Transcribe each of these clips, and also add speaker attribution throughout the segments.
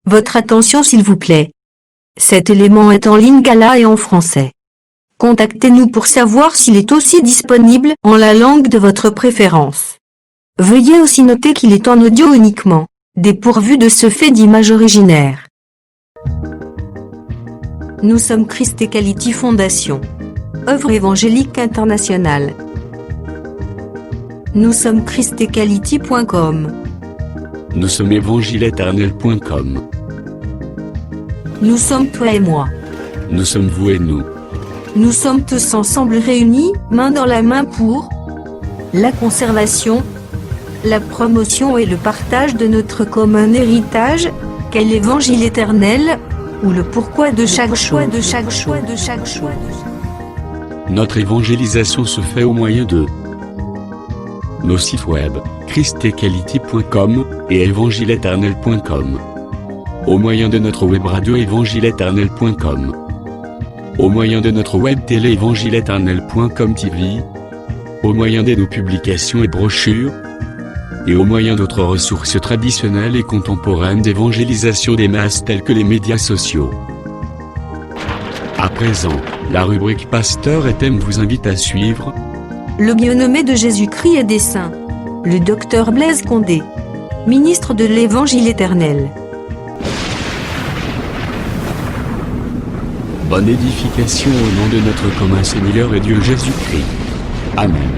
Speaker 1: Votre attention s'il vous plaît. Cet élément est en lingala et en français. Contactez-nous pour savoir s'il est aussi disponible en la langue de votre préférence. Veuillez aussi noter qu'il est en audio uniquement, dépourvu de ce fait d'image originaire. Nous sommes Christ Equality Fondation, œuvre évangélique internationale. Nous sommes christequality.com.
Speaker 2: Nous sommes évangile-éternel.com.
Speaker 1: Nous sommes toi et moi.
Speaker 2: Nous sommes vous et nous.
Speaker 1: Nous sommes tous ensemble réunis, main dans la main pour la conservation, la promotion et le partage de notre commun héritage, qu'est l'évangile éternel, ou le pourquoi de chaque choix de chaque choix de chaque choix.
Speaker 2: Notre évangélisation se fait au moyen de nos sites web, christequality.com et évangile-éternel.com. Au moyen de notre web radio évangile-éternel.com. Au moyen de notre web télé évangile-éternel.com TV. Au moyen de nos publications et brochures. Et au moyen d'autres ressources traditionnelles et contemporaines d'évangélisation des masses telles que les médias sociaux. À présent, la rubrique Pasteur et thème vous invite à suivre
Speaker 1: le bien-aimé de Jésus-Christ et des saints, le docteur Blaise Condé, ministre de l'Évangile éternel.
Speaker 2: Bonne édification au nom de notre commun Seigneur et Dieu Jésus-Christ. Amen.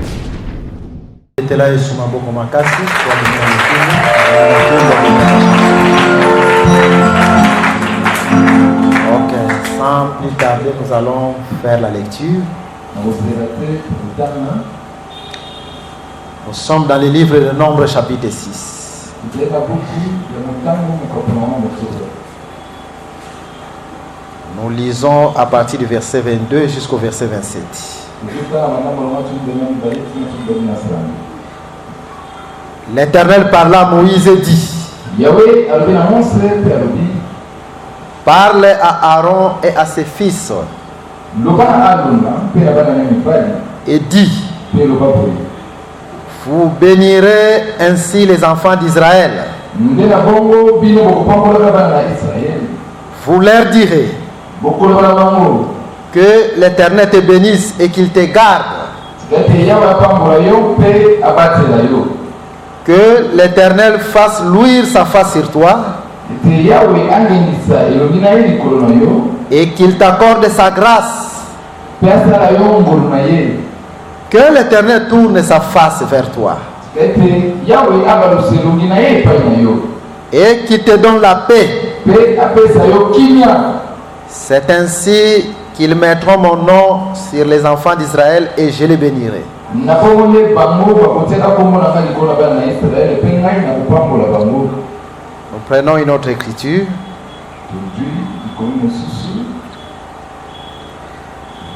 Speaker 3: Ok, sans plus tarder, nous allons faire la lecture. Nous sommes dans le livre de Nombre, chapitre 6. Nous lisons à partir du verset 22 jusqu'au verset 27. L'Éternel parla à Moïse et dit: parle à Aaron et à ses fils et dis: vous bénirez ainsi les enfants d'Israël. Vous leur direz que l'Éternel te bénisse et qu'il te garde. Que l'Éternel fasse luire sa face sur toi et qu'il t'accorde sa grâce. Que l'Éternel tourne sa face vers toi et qu'il te donne la paix. C'est ainsi qu'ils mettront mon nom sur les enfants d'Israël et je les bénirai. Nous prenons une autre écriture.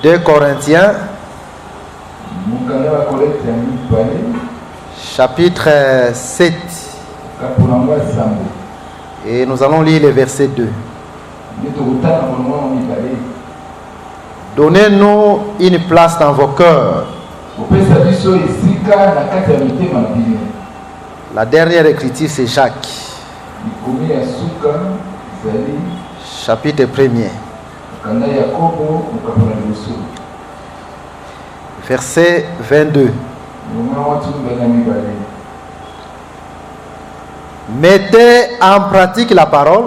Speaker 3: 2 Corinthiens, chapitre 7. Et nous allons lire le verset 2. Donnez-nous une place dans vos cœurs. La dernière écriture, c'est Jacques, chapitre 1er. Verset 22. Mettez en pratique la parole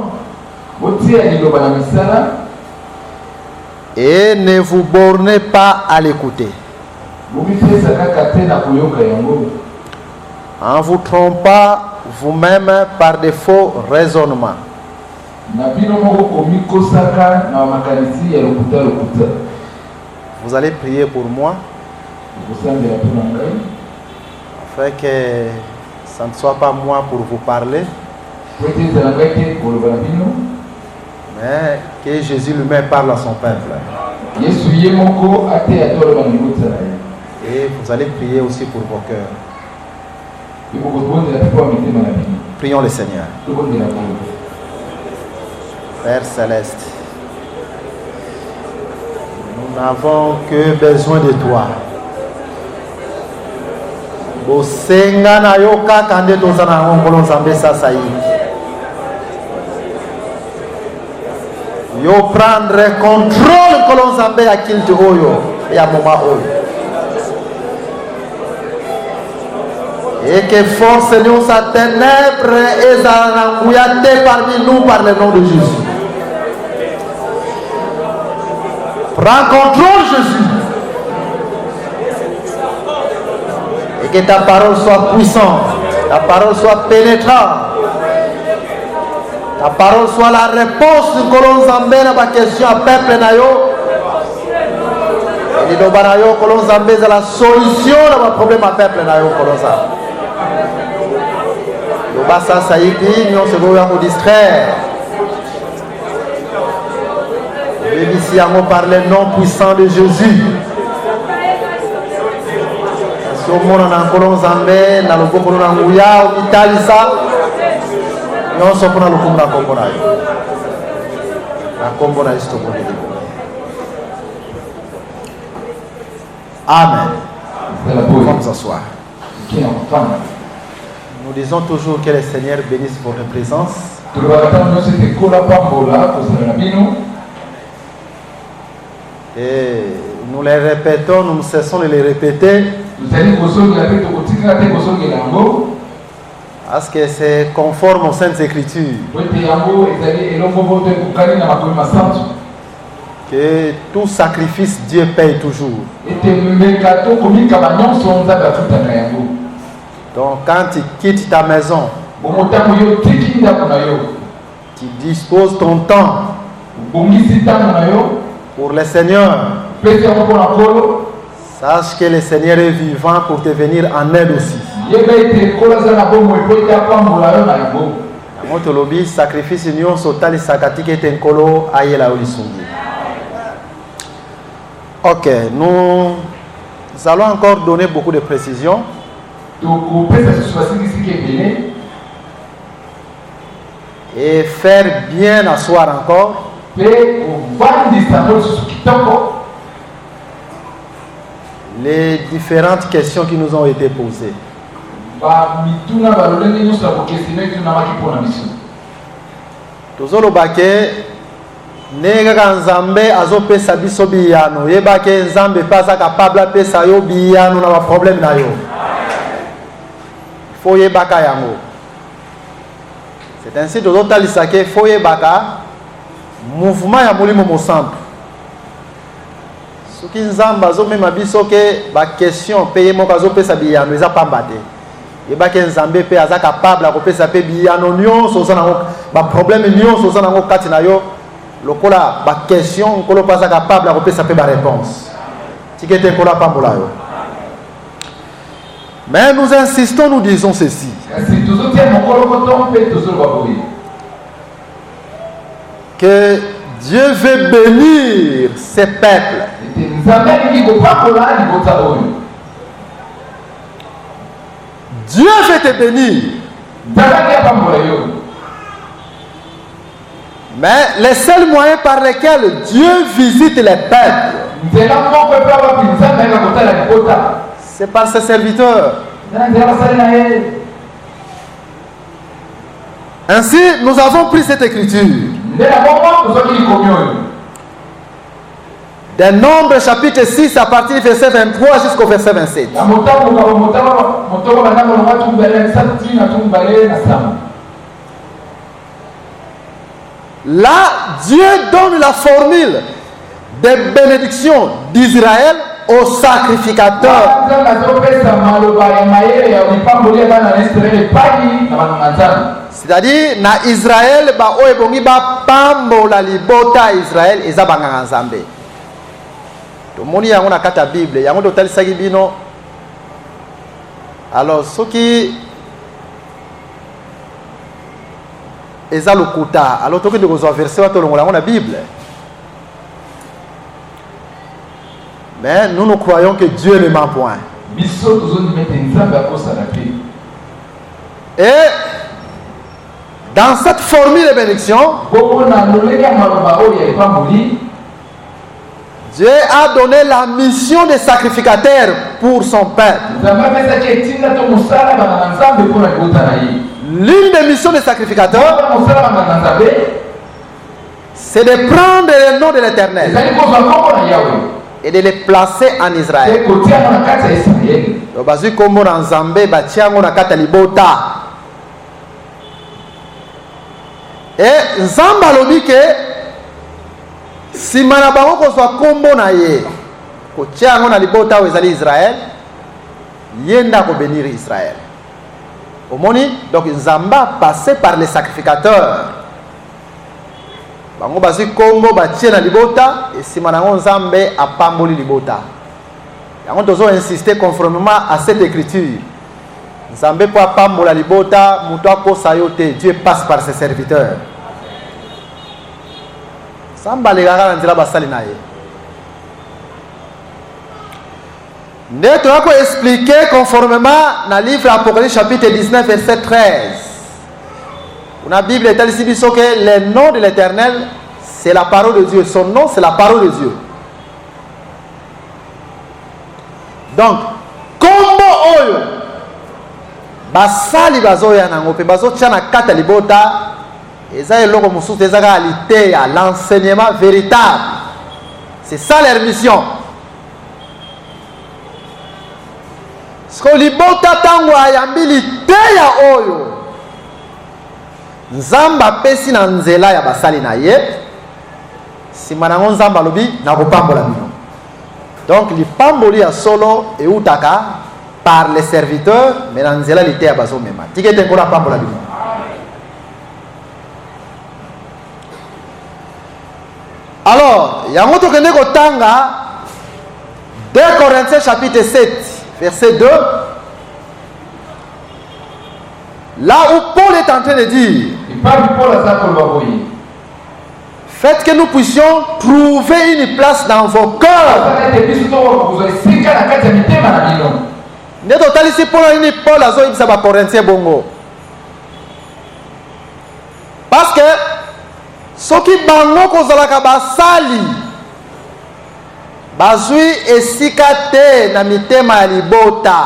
Speaker 3: et ne vous bornez pas à l'écouter, en vous trompant vous-même par de faux raisonnements. Vous allez prier pour moi afin que ça ne soit pas moi pour vous parler, mais que Jésus lui-même parle à son peuple. Et vous allez prier aussi pour vos cœurs. Prions le Seigneur. Père Céleste, nous n'avons que besoin de toi. bosenga na yo kaka nde tozana ngongolo nzambe sasa hii. Yo prendre contrôle kolonzambe ya kilte oyo ya moment oyo. Et que force nous sa ténèbre et zananguyate parmi nous par le nom de Jésus. Prends contrôle, Jésus. Et que ta parole soit puissante, ta parole soit pénétrante. Ta parole soit la réponse de Kolonzambe à ma question à peuple nayo. Et de Banayo Kolonzambe c'est la solution à mon problème à peuple nayo Kolonzambe. Le bassin saïdi, nous se voulons nous distraire. Et ici, on parle le nom puissant de Jésus. Si on monte en Kolonzambe, dans le Kolonzambe, en Italie, ça. Nous sommes pour le Kumra Kombonaï. La Kombonaï est au Amen. Vamos s'asseoir. Nous disons toujours que le Seigneur bénisse votre présence. Et nous les répétons, nous cessons de les répéter. Parce que c'est conforme aux Saintes Écritures. Que tout sacrifice, Dieu paye toujours. Donc quand tu quittes ta maison, tu disposes ton temps pour le Seigneur. Sache que le Seigneur est vivant pour te venir en aide aussi. Motolobi sacrifice union sotali sakatike tenkolo ayela olisungi. Ok, nous allons encore donner beaucoup de précisions. Et faire bien asseoir encore. Les différentes questions qui nous ont été posées. Tozolobake nega nzambe azopesa biso biyano yebake nzambe pasa capable apesa yo biyano na problème na yo. Faut yebaka yango. C'est ainsi tozotalisake faut yebaka mouvement ya molimo mosantu. Soki nzamba azomema biso ke ba question paye moko azopesa biyano eza pamba te. Yebake nzambe pe aza capable akopesa pe biyano nyonso oza nango ba problème nyonso oza nango kati na yo lokola ba question nkolo pasa capable akopesa pe ba réponse. Tikete nkola pambola yo. Mais nous insistons, nous disons ceci. Que Dieu veut bénir ses peuples. Dieu veut te bénir. Mais les seuls moyens par lesquels Dieu visite les peuples, c'est par ses serviteurs. Ainsi, nous avons pris cette écriture. Des Nombres chapitre 6 à partir du verset 23 jusqu'au verset 27. Là, Dieu donne la formule des bénédictions d'Israël aux sacrificateurs. C'est-à-dire, na Israël, ba oebongi ba pambo la libota Israël eza banganga nzambe. To moni yango na kata Bible, yango to talisaki bino. Alors, soki eza lokuta, alors toki de kozwa verset wa to longola yango na Bible. Mais nous nous croyons que Dieu ne ment point. Et dans cette formule de bénédiction, Dieu a donné la mission des sacrificateurs pour son peuple. L'une des missions des sacrificateurs, c'est de prendre le nom de l'Éternel et de les placer en Israël. Bazui kombo na Nzambe batiango na kata libota. Et Nzamba lobi ke simana bango ko swa kombo na ye. Ko tiango na libota o ezali Israël. Yenda ko bénir Israël. Omoni donc Nzamba passé par les sacrificateurs. Bango bazui kombo batie na libota et simana ngo Nzambe apamboli libota. Yango tozo insister conformément à cette écriture. Nzambe po apambola libota muto akosa yo te, Dieu passe par ses serviteurs. Samba legaka na nzela basali na ye. Nde toako expliquer conformément na livre Apocalypse chapitre 19 verset 13. La Bible est ici biso que le nom de l'Éternel c'est la parole de Dieu, son nom c'est la parole de Dieu. Donc, kombo oyo basali bazoya nango pe bazotia na kata libota eza eloko mosusu ezakaalité ya l'enseignement véritable. C'est ça leur mission. Sko libota tango ayambi liteya oyo Nzamba pesi na nzela ya basali na ye sima nango Nzamba lobi na kopambola bino. Donc, les pamboli à solo et outaka par les serviteurs, mais dans zela lité à bazo mema. Tike te kora pambola bino. Alors, yamoto kene ko tanga 2 Corinthiens chapitre 7 verset 2. Là où Paul est en train de dire, faites que nous puissions trouver une place dans vos cœurs. Ne total ici Paul a zo ibisa ba Corinthiens bongo. Parce que soki bango kozalaka basali bazui esika te na mitema ya libota.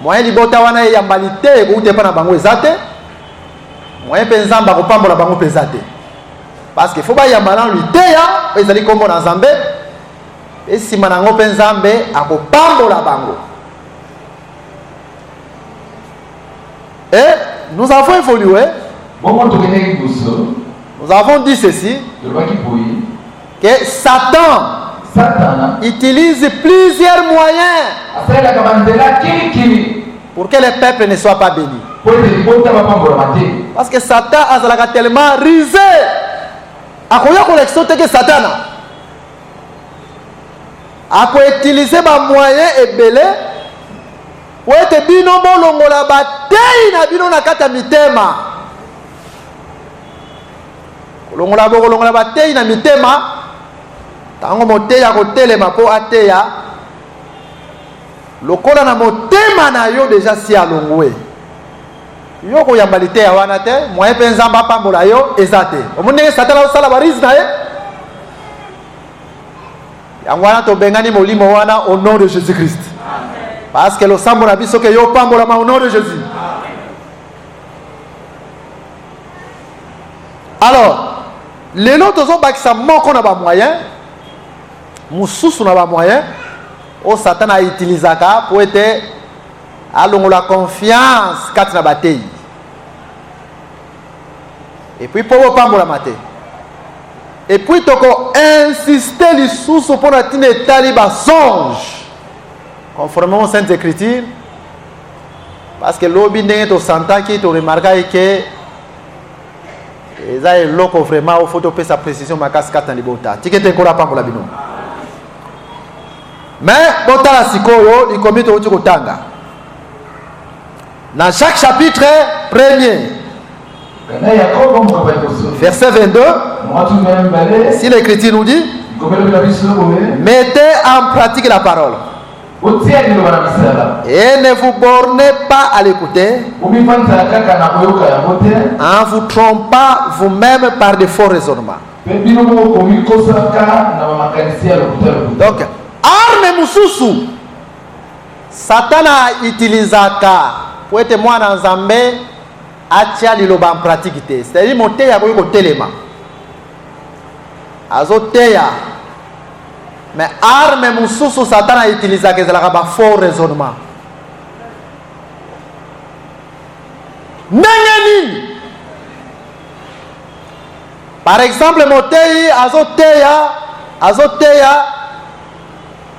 Speaker 3: Moyen libota wana ya mbalite ko utepa na bango ezate. Moyen penzamba ko pambola bango pezate. Parce qu'il faut pas y amalan lui teya ezali kombo na Nzambe et si manango pe Nzambe akopambola bango. Et nous avons évolué. Nous avons dit ceci que Satan utilise plusieurs moyens pour que les peuples ne soient pas bénis. Parce que Satan a tellement risé. Akoya collection te que Satan a utiliser ba moyen ebele pour être bino bolongola batei na bino na kata mitema. Kolongola batei na mitema tango moteya ko telema po ateya lokola na motema na yo déjà si alongwe. Yo ko yambalite ya wana te moyen pe Nzamba pambola yo ezate omune Satan osala bariz na ye yangwana to bengani molimo wana au nom de Jésus-Christ. Parce que le sambo na biso ke yo pambola ma au nom de Jésus. Alors lelo tozo bakisa moko na ba moyen mususu na ba moyen o Satan a utilisaka pour être alongola confiance kati na batei. Et puis pour pambola maté. Et puis toko insister lisusu pour na tine taliba songe conformément aux saintes écritures parce que lobi ndenge to santa ki to remarquer que eza eloko vraiment au photo pe sa précision makasi kati na libota tikete nkora pambola bino. Mais botala sikoyo likomi to kotanga dans chaque chapitre premier verset 22, si l'écriture nous dit mettez en pratique la parole et ne vous bornez pas à l'écouter en vous trompant vous-même par de faux raisonnements. Donc arme mususu Satan a utilisé pour être moi dans Nzambe atia liloba en pratique. C'est-à-dire monter ya ko telema azoteya mais arme mususu Satan utilisaka ezalaka ba faux raisonnement ndenge nini. Par exemple motei azoteya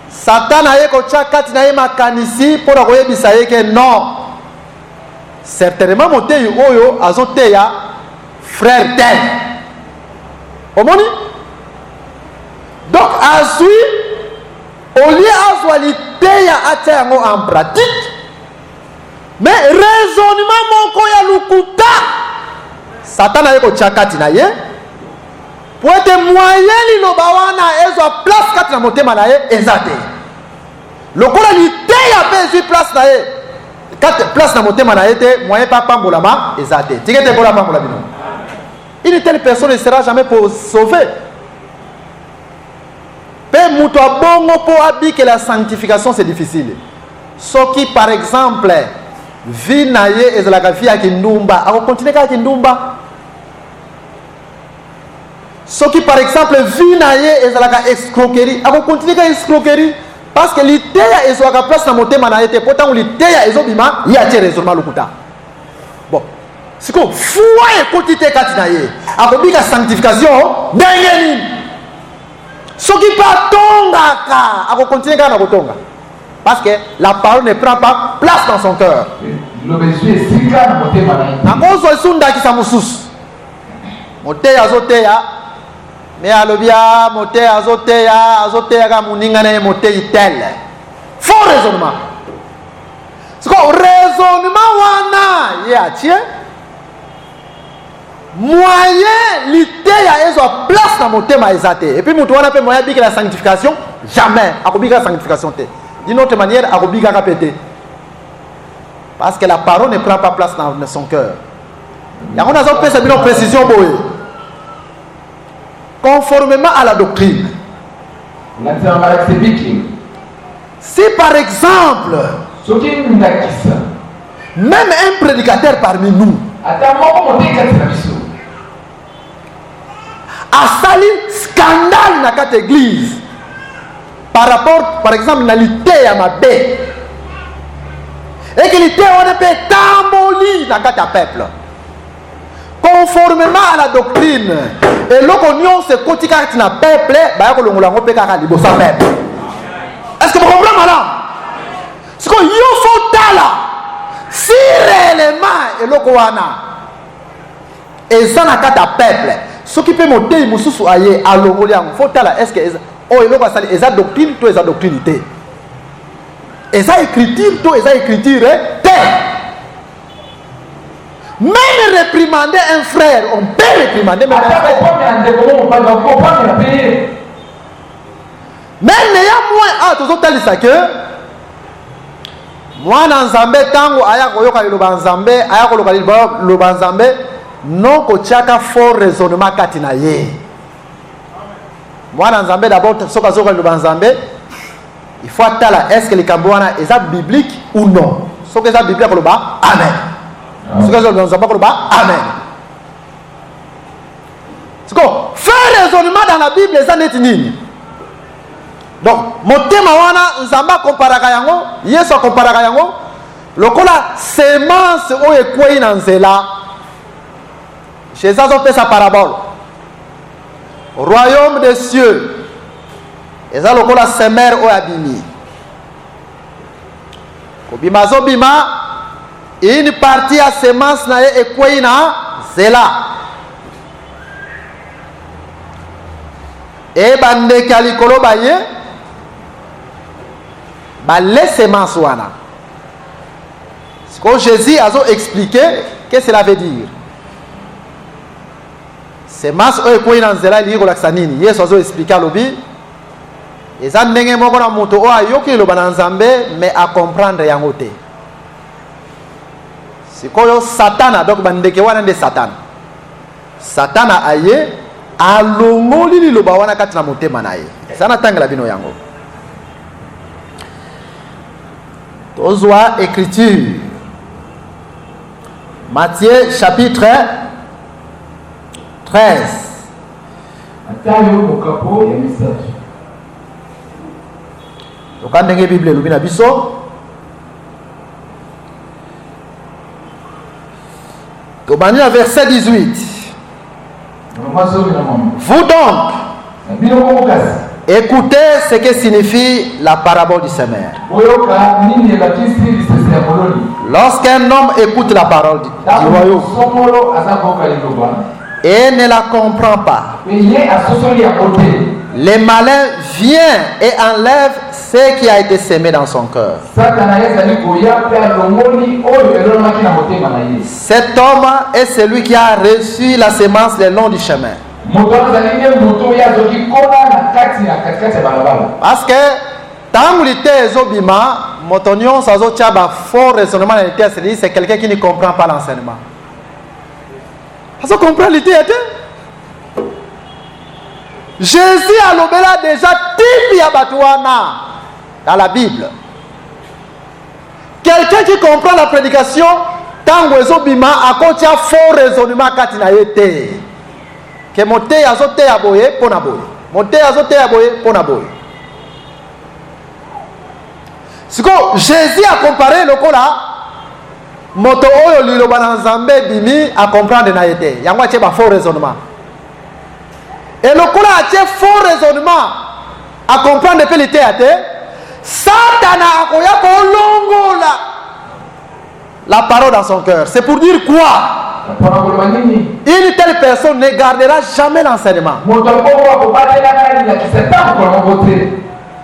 Speaker 3: Satan aye kotia kati na ye makanisi mpona koyebisa ye ke non certainement motei oyo azoteya frère tel omoni. Donc azwi au lieu azwa liteya atia yango en pratique mais raisonnement moko ya lukuta Satan aye kotia kati na ye po ete moyen liloba wana ezwa place kati na motema na ye eza te. Lokola liteya mpe ezwi place na ye kati place na motema na ye te moyen mpe apambolama eza te. Tike te mpola apambola bino. Une telle personne ne sera jamais pour sauver. Pe muto abongo po abi que la sanctification c'est difficile. Soki par exemple vie na ye ezalaka vie ya kindumba ako continue kaka kindumba. Soki par exemple vie na ye ezalaka escroquerie ako continue kaka escroquerie parce que liteya ezwaka place na motema na ye te pourtant liteya ezobima ye atie raisonnement lokuta. Bon siko foi ekoti te kati na ye akobika sanctification ndenge nini. Soki mpe atongaka akokontinue kaka na kotonga parce que la parole ne prend pas place dans son cœur. Akozwa esundakisa mosusu moteya azoteya me alobia moteya azoteyaka moninga na ye moteyi tel faux raisonnement. siko raisonnement wana ye atie moyen liteya ezwa place na motema eza te. Et puis mutu wana pe moyen bika la sanctification jamais akobika la sanctification te. D'une autre manière akobika ka pété parce que la parole ne prend pas place dans son cœur. Yango nazo pesa bino précision boye conformément à la doctrine. Si par exemple même un prédicateur parmi nous asali scandale na kati église par rapport par exemple na liteya mabe et que liteya wana pe tamboli na kati ya peuple conformément à la doctrine eloko nyonso ekoti kati na peuple baya kolongola yango mpe kaka liboso ya peuple. Est-ce que vous comprenez madame? siko yo fo tala si réellement eloko wana eza na kati ya peuple soki mpe motei mosusu aye alongoli yango fo tala est-ce que oyo eloko asali eza doctrine to eza doctrine te, eza écriture to eza écriture te. Même réprimander un frère, on peut réprimander même un frère. Mais néanmoins, tout ça dit que moi dans Zambé tango aya koyoka liloba Nzambe aya koloka liloba Nzambe non kotiaka fort raisonnement katina ye. Moi dans Zambé d'abord soka soka liloba Nzambe il faut attala est-ce que les kamboana est biblique ou non. Soka est biblique koloba amen. Amen. C'est quoi? Faire raisonnement dans la Bible, ça n'est nini. Donc, motema wana nzamba komparaka yango, yeso komparaka yango, lokola semence o ekwei na nzela. Chez ça on fait sa parabole. Royaume des cieux. Et ça lokola semer o abimi. Kobima zo bima une partie à semence na ye ekwei na zela et bandeka likolo baye bale semence wana. Ce que Jésus a expliqué qu'est-ce que cela veut dire. Semence oyo ekwei na nzela elingi kolakisa nini. Yesu azo expliquer alobi eza ndenge moko na moto oyo ayoki liloba na Nzambe mais a comprendre yango te. Sikoyo satana donc bandeke wana nde satana aye alongoli liloba wana kati na motema na ye sana tangela bino yango tozwa écriture Matthieu chapitre 13 Quand la Bible est lubina biso, verset 18. Vous donc, écoutez ce que signifie la parabole du semeur. Lorsqu'un homme écoute la parole du royaume et ne la comprend pas, le malin vient et enlève ce qui a été semé dans son cœur. Cet homme est celui qui a reçu la semence le long du chemin. Parce que tant que ezobima motonyon sazo tchaba fort raisonnement c'est quelqu'un qui ne comprend pas l'enseignement. Ça comprend l'idée. Jésus a l'obéla déjà tipi abatouana dans la Bible. Quelqu'un qui comprend la prédication tant que ezobima a kotia fort raisonnement katina yete. Que monte azote aboye pona boye. Monte azote aboye pona boye. Siko Jésus a comparé le kola moto oyo liloba na Nzambe bimi a comprendre na yete. Yango atie ba faux raisonnement. Et le kola atie faux raisonnement a comprendre depuis l'été ate. Satana akoya ko longola la parole dans son cœur. C'est pour dire quoi? Une telle personne ne gardera jamais l'enseignement.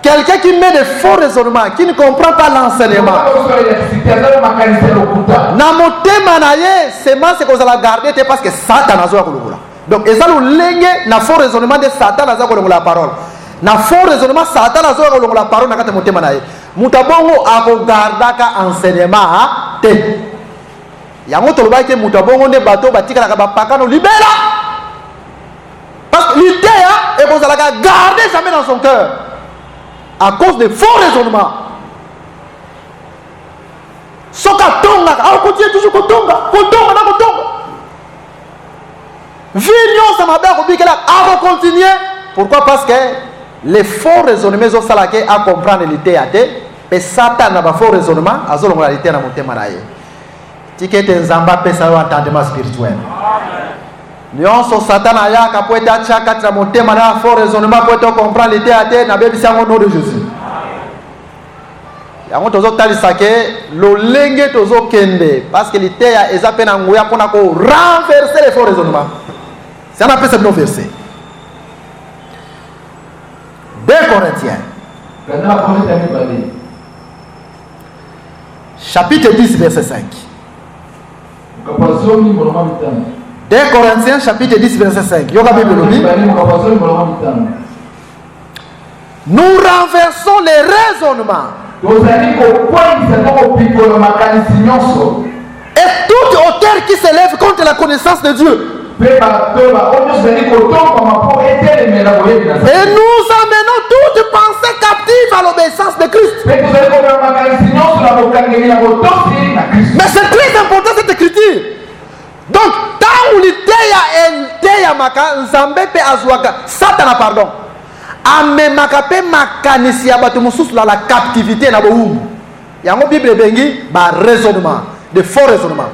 Speaker 3: Quelqu'un qui met de faux raisonnements, qui ne comprend pas l'enseignement. C'est ce que vous allez garder parce que Satan a joué. Donc, ils ont le faux raisonnement de Satan a joué la parole. Na faux raisonnement, Satan a joué la parole. Mutabongo a regardé l'enseignement. Yango toloba ke mutabongo ne bateau batika la pakano libéra. Parce que l'idée et vous allez garder jamais dans son cœur à cause des faux raisonnements. Soka tonga, on continue toujours kotonga. Vignon ça m'a bien compris que là à continuer. Pourquoi? Parce que les faux raisonnements sont salake à comprendre l'idée à et Satan n'a pas faux raisonnement à zolo la l'idée na motema na ye. Tikete nzamba pesa yo entendement spirituel. Nyonso Satan ayaka po eta chaka tra motema na fort raisonnement po eta comprendre l'idée à terre na bebisa ngo nom de Jésus. Yango tozo talisa ke lo lenge tozo kende parce que l'idée ya ezape na ngoya pona ko renverser les faux raisonnements. C'est un appel ce non verset. 2 Corinthiens. Chapitre 10 verset 5. 2 Corinthiens chapitre 10 verset 5. Nous renversons les raisonnements et toute hauteur qui s'élève contre la connaissance de Dieu. Et nous amenons toute pensée captive à l'obéissance de Christ. Mais c'est très important cette écriture. Donc, tant où l'idée a maka, Nzambe pe azwaka, Satan pardon. Amemaka pe makanisi abatu mususu la captivité na boum. Yango Bible bengi ba raisonnement, de faux raisonnement.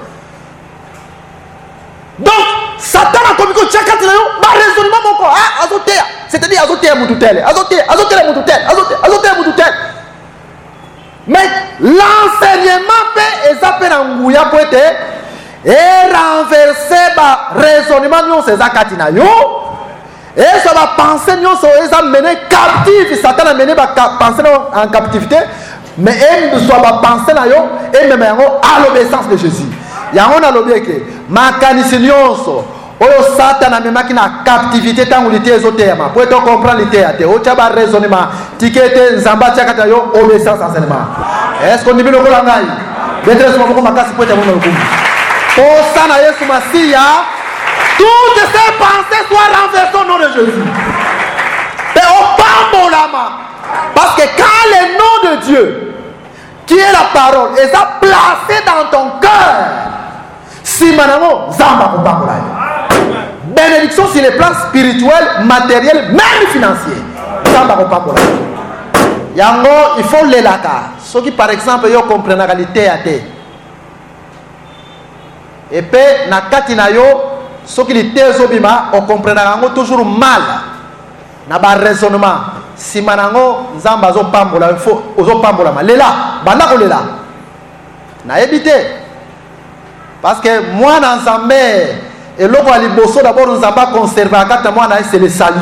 Speaker 3: Donc, Satan a commis que chacun de nous, ba raisonnement mon corps, azotea, c'est-à-dire azotea mututel, azotea mututel. Mais l'enseignement peut ezapé na nguya pour être et renverser ba raisonnement nous ces akatina yo et ça va penser nous ça les amener captifs. Satan a mené ba penser en captivité, mais elle soit ba penser na yo et même à l'obéissance de Jésus. Ya on a l'obéissance makanisi nyonso oyo Satan a memaki na captivité tangu lité ezotema pour être comprendre lité ate o taba raisonnement tikete nzamba tchakata yo obéissance enseignement. Est-ce qu'on dit le kolangai maîtresse moko makasi pour être mon lokumu au sana Yesu Masia toutes ces pensées soient renversées au nom de Jésus et au pambolama parce que quand le nom de Dieu qui est la parole est placé dans ton cœur si manamo zamba ko pambola bénédiction sur les plans spirituels, matériels, même financiers. Yango, il faut les laka. Ceux qui, par exemple, yo comprennent la réalité à té. Et puis, na katina yo, ceux qui les tézobima, on comprend toujours mal. Na ba raisonnement. Si manango, nzamba zo pambola, il faut ozo pambola ma. Lela, banda ko lela. Na évité. Parce que moi, dans Zambé, et l'autre à l'Ibosso, d'abord, nous avons conservé à 4 mois, c'est le salut.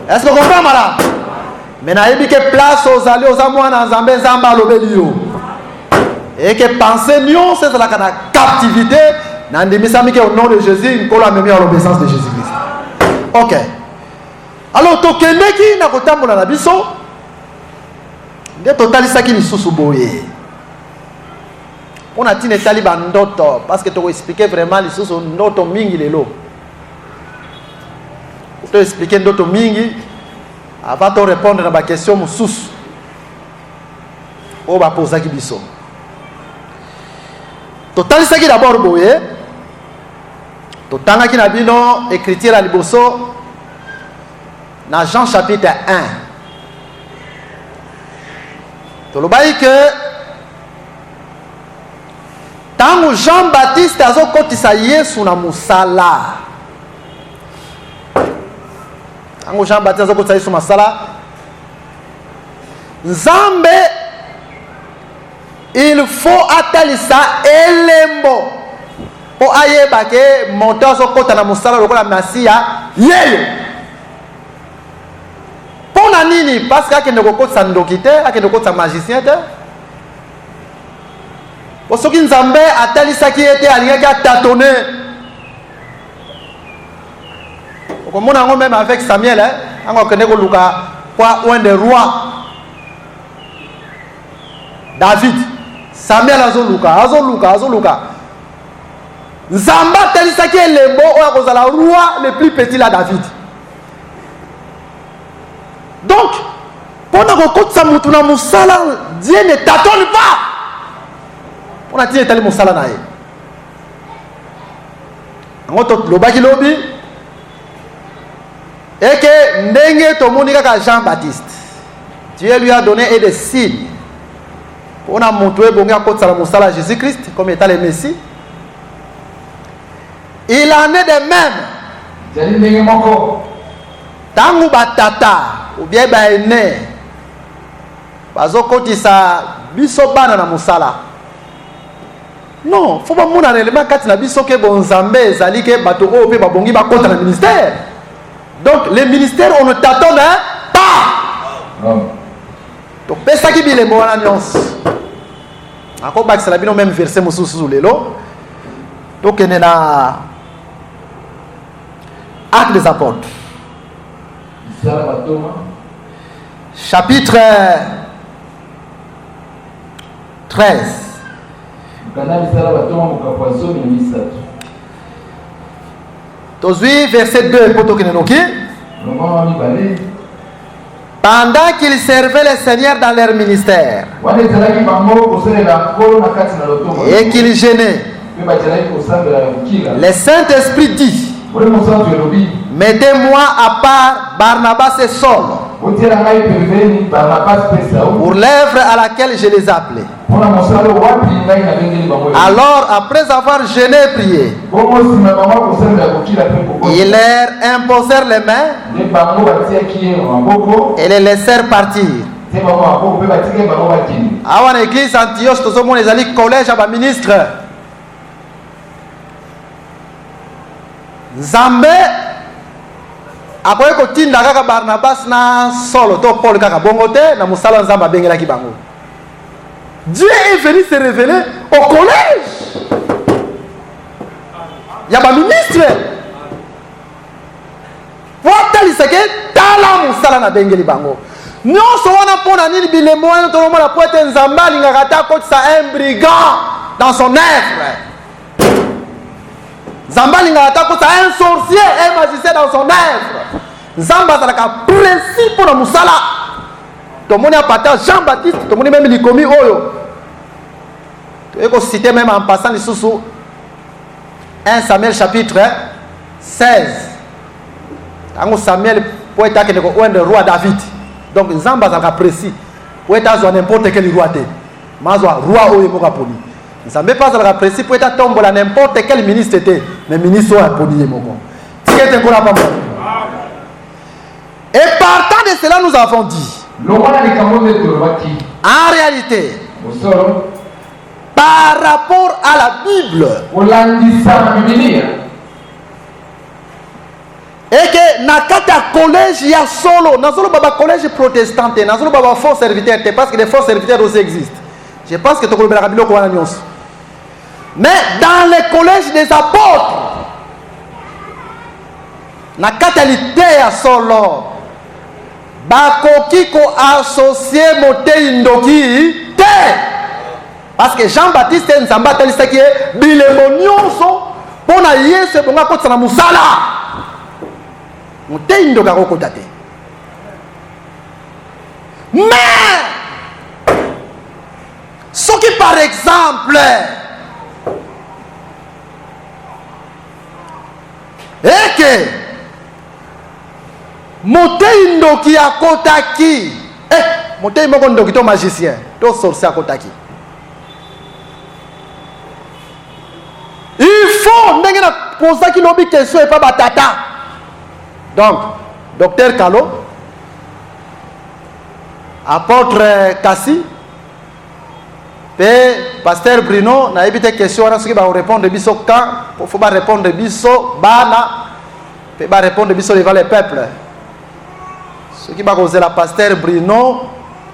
Speaker 3: Est-ce que vous comprenez, madame? Mais nous avons dit que place aux alliés, aux amours dans Zambé, Zamba l'obélio. Et que penser, nous, c'est la captivité. Nous avons dit au nom de Jésus, nous avons mis à l'obéissance de Jésus-Christ. Ok. Alors, tokende qui n'a pas de la biso, de total ça qui nous sous-boyé. On a dit que les ndoto parce que tu as expliqué vraiment les choses ndoto mingi lelo. Tu as expliqué ndoto mingi avant de répondre à ma question sous. On va poser qui biso. Total ça qui d'abord boye. Total qui n'a bino écriture à liboso dans Jean chapitre 1. Tu le bail que tant Jean-Baptiste a kotisa Yesu na musala. Tant Jean-Baptiste a kotisa Yesu musala. Nzambe, il faut atalisa elembo. Po aye bake monter a kota na musala lokola Masia yeyo. Pour na nini? Parce que akende kokotisa ndokite, akende kokotisa magicien te. Pour ceux qui nous ont attelé ça qui était à tâtonner. Comme on a même avec Samuel, on a connu un des rois. David. Samuel Azoluka. Zamba teli ça qui est le beau, on a le roi le plus petit là, David. Donc, pendant qu'on compte ça, Dieu ne tâtonne pas. On a dit que c'est mon salanaï. On a dit que lobby et que Ndenge Tomonika Jean-Baptiste. Dieu lui a donné des signes. On a montré que Jésus-Christ comme étant le Messie. Il en est de même. Tangu batata ou bien baene. Bazo kotisa biso bana na musala. Non, il faut pas que l'élément quand il a dit que bon Zambé, Zali, que bateau pe babongi ba contre le ministère. Donc les ministères on ne t'attend pas. Donc c'est ça qui dit les mots à la nuance. Encore bac c'est la bien même verset musu sous les lots. Donc il y a Actes des Apôtres. Chapitre 13. Verset 2 pendant qu'ils servaient les seigneurs dans leur ministère et qu'ils gênaient, le Saint-Esprit dit: mettez-moi à part Barnabas et Saul pour l'œuvre à laquelle je les appelais. Alors, après avoir gêné et prié, ils leur imposèrent les mains et les laissèrent partir. À l'église Antioche, tout le monde est allé au collège à ministre. Zambé, après que tu as Barnabas na Solo, to Paul kaka bongote na musala nzamba bengela ki bango. Dieu est venu se révéler au collège. Il y a un ministre. Pour tel ce que tala musala na bengeli bango. Nous sommes pour nani bile moyen to la pointe nzamba lingakata ko sa un brigand dans son œuvre. Zamba lingakata ko sa un sorcier, un magicien dans son œuvre. Zamba zalaka principe pour musala. Tout le monde a partagé Jean-Baptiste, tout le monde même il commis oyo. Tu peux citer même en passant les sous 1 Samuel chapitre 16 tango Samuel po etake ne ko wende roi David donc nzamba azaka précis po etazwa n'importe quel roi te mazwa roi oyo moka poni nzambe pas azaka précis po etatombola n'importe quel ministre te mais ministre oyo aponi ye moko tikete ngona pamba. Et partant de cela nous avons dit en réalité par rapport à la Bible et que nakata collège ya solo nazolo baba collège protestant nazolo baba faux serviteur parce que les faux serviteurs aussi existent. Je pense que tu connais la Bible quoi annonce. Mais dans les collèges des apôtres nakata lite ya solo bakoki ko associer motei ndoki te parce que Jean-Baptiste nzamba talisaki bilemo nyonso pona Yesu bonga kotsa na musala motei ndoka kokota te. Mais ce qui par exemple est que motei ndoki akotaki motei moko ndoki to magicien to sorcier akotaki il faut ndenge na posaki lobi question et pas batata. Donc docteur Kalo apôtre Kassi pe pasteur Bruno na ebite question wana soki ba répondre biso quand faut ba répondre biso bana pe ba répondre biso devant le peuple. Ceux qui va causer la pasteur Bruno,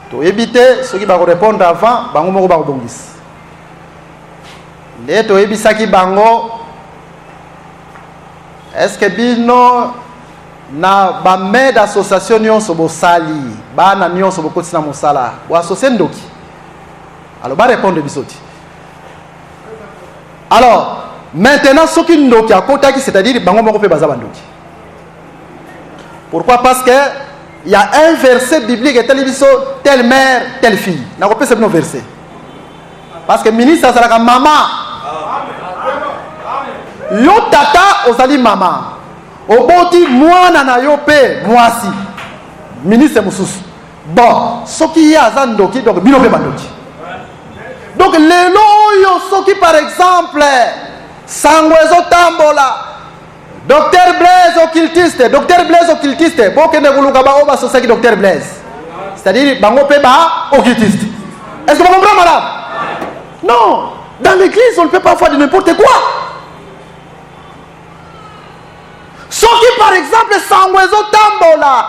Speaker 3: to éviter ceux qui va répondre avant, bango moko ba bongis. Les to ebisa ki bango, est-ce que bino na ba main d'association nyonso bo sali, ba na nyonso bo kotina mosala, bo associer ndoki. Alors ba répondre bisoti. Alors maintenant ceux qui ndoki akota ki c'est-à-dire bango moko pe baza bandoki. Pourquoi? Parce que il y a un verset biblique tel biso telle mère telle fille. Na kopesa bino verset. Parce que ministre azalaka maman. Yo tata ozali maman. Oboti mwana na yo pe mwasi. Ministre mususu. Bon, soki ya azandoki donc bino pe bandoki. Donc lelo yo soki par exemple sangwezo tambola Docteur Blaise occultiste, pour que ne vous pas associer Docteur Blaise. C'est-à-dire, bango pe ba occultiste. Est-ce que vous comprenez, madame? Non. Dans l'église, on ne peut pas faire de n'importe quoi. Ceux qui, par exemple, Sangwezo Tambola,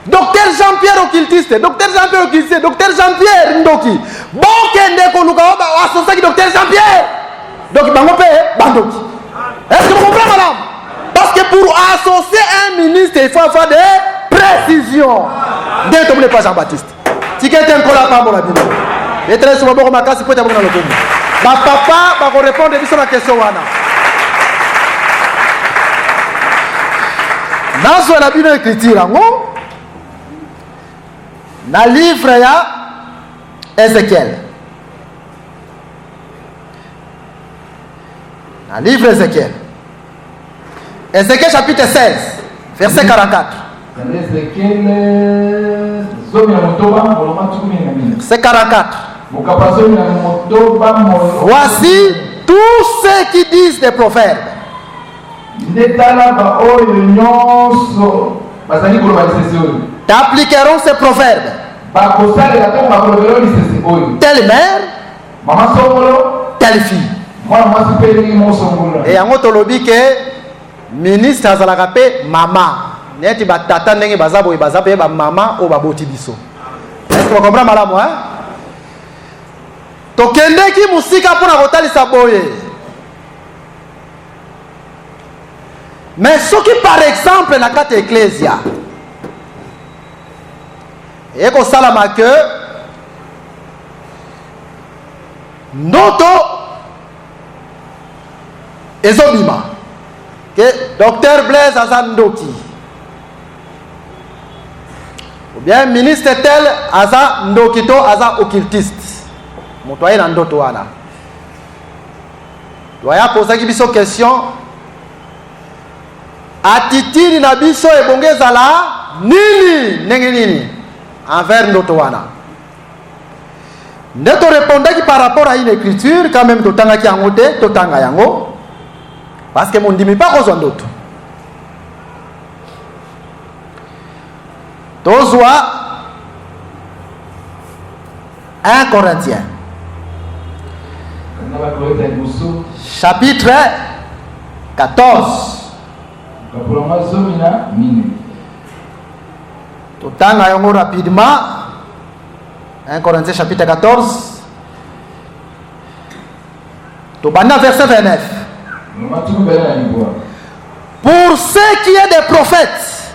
Speaker 3: Docteur Jean-Pierre occultiste, Docteur Jean-Pierre Ndoki, bon que ne vous pas associer Docteur Jean-Pierre. Donc, bango pe bandoki. Est-ce que vous comprenez, madame? Parce que pour associer un ministre, il faut avoir des précisions. Dès que vous n'êtes pas Jean-Baptiste. Si quelqu'un est encore là, pour Bible. Et très souvent, je vais vous dire ma papa va répondre à la question. Dans la Bible écriture, dans le livre Ézéchiel. Dans le livre Ézéchiel. Ézéchiel chapitre 16, verset 44. C'est 44. Voici tous ceux qui disent des proverbes. T'appliqueront ces proverbes. Telle mère, telle fille. Et en autre lobby que ministre azalaka pe mama neti batata ndenge bazabo bazape ba mama o baboti biso. Est-ce que vous comprenez malamu hein? Tokende ki musika pona kotalisa boye. Mais ce qui par exemple na kati ecclesia et ko salama que noto ezobima que docteur Blaise Azandoki ou bien ministre tel Aza Ndokito Aza occultiste motoye na ndoto wana doya poser ki biso question attitude na biso ebongeza la nini ndenge nini envers ndoto wana. Nde to répondaki par rapport à une écriture quand même totangaki yango te totanga yango parce que mondimi pa kozwa ndoto. Tozwa 1 Corinthiens chapitre 14. Totanga yango rapidement. 1 Corinthiens chapitre 14. Tobanda verset 29. Pour ce qui est des prophètes,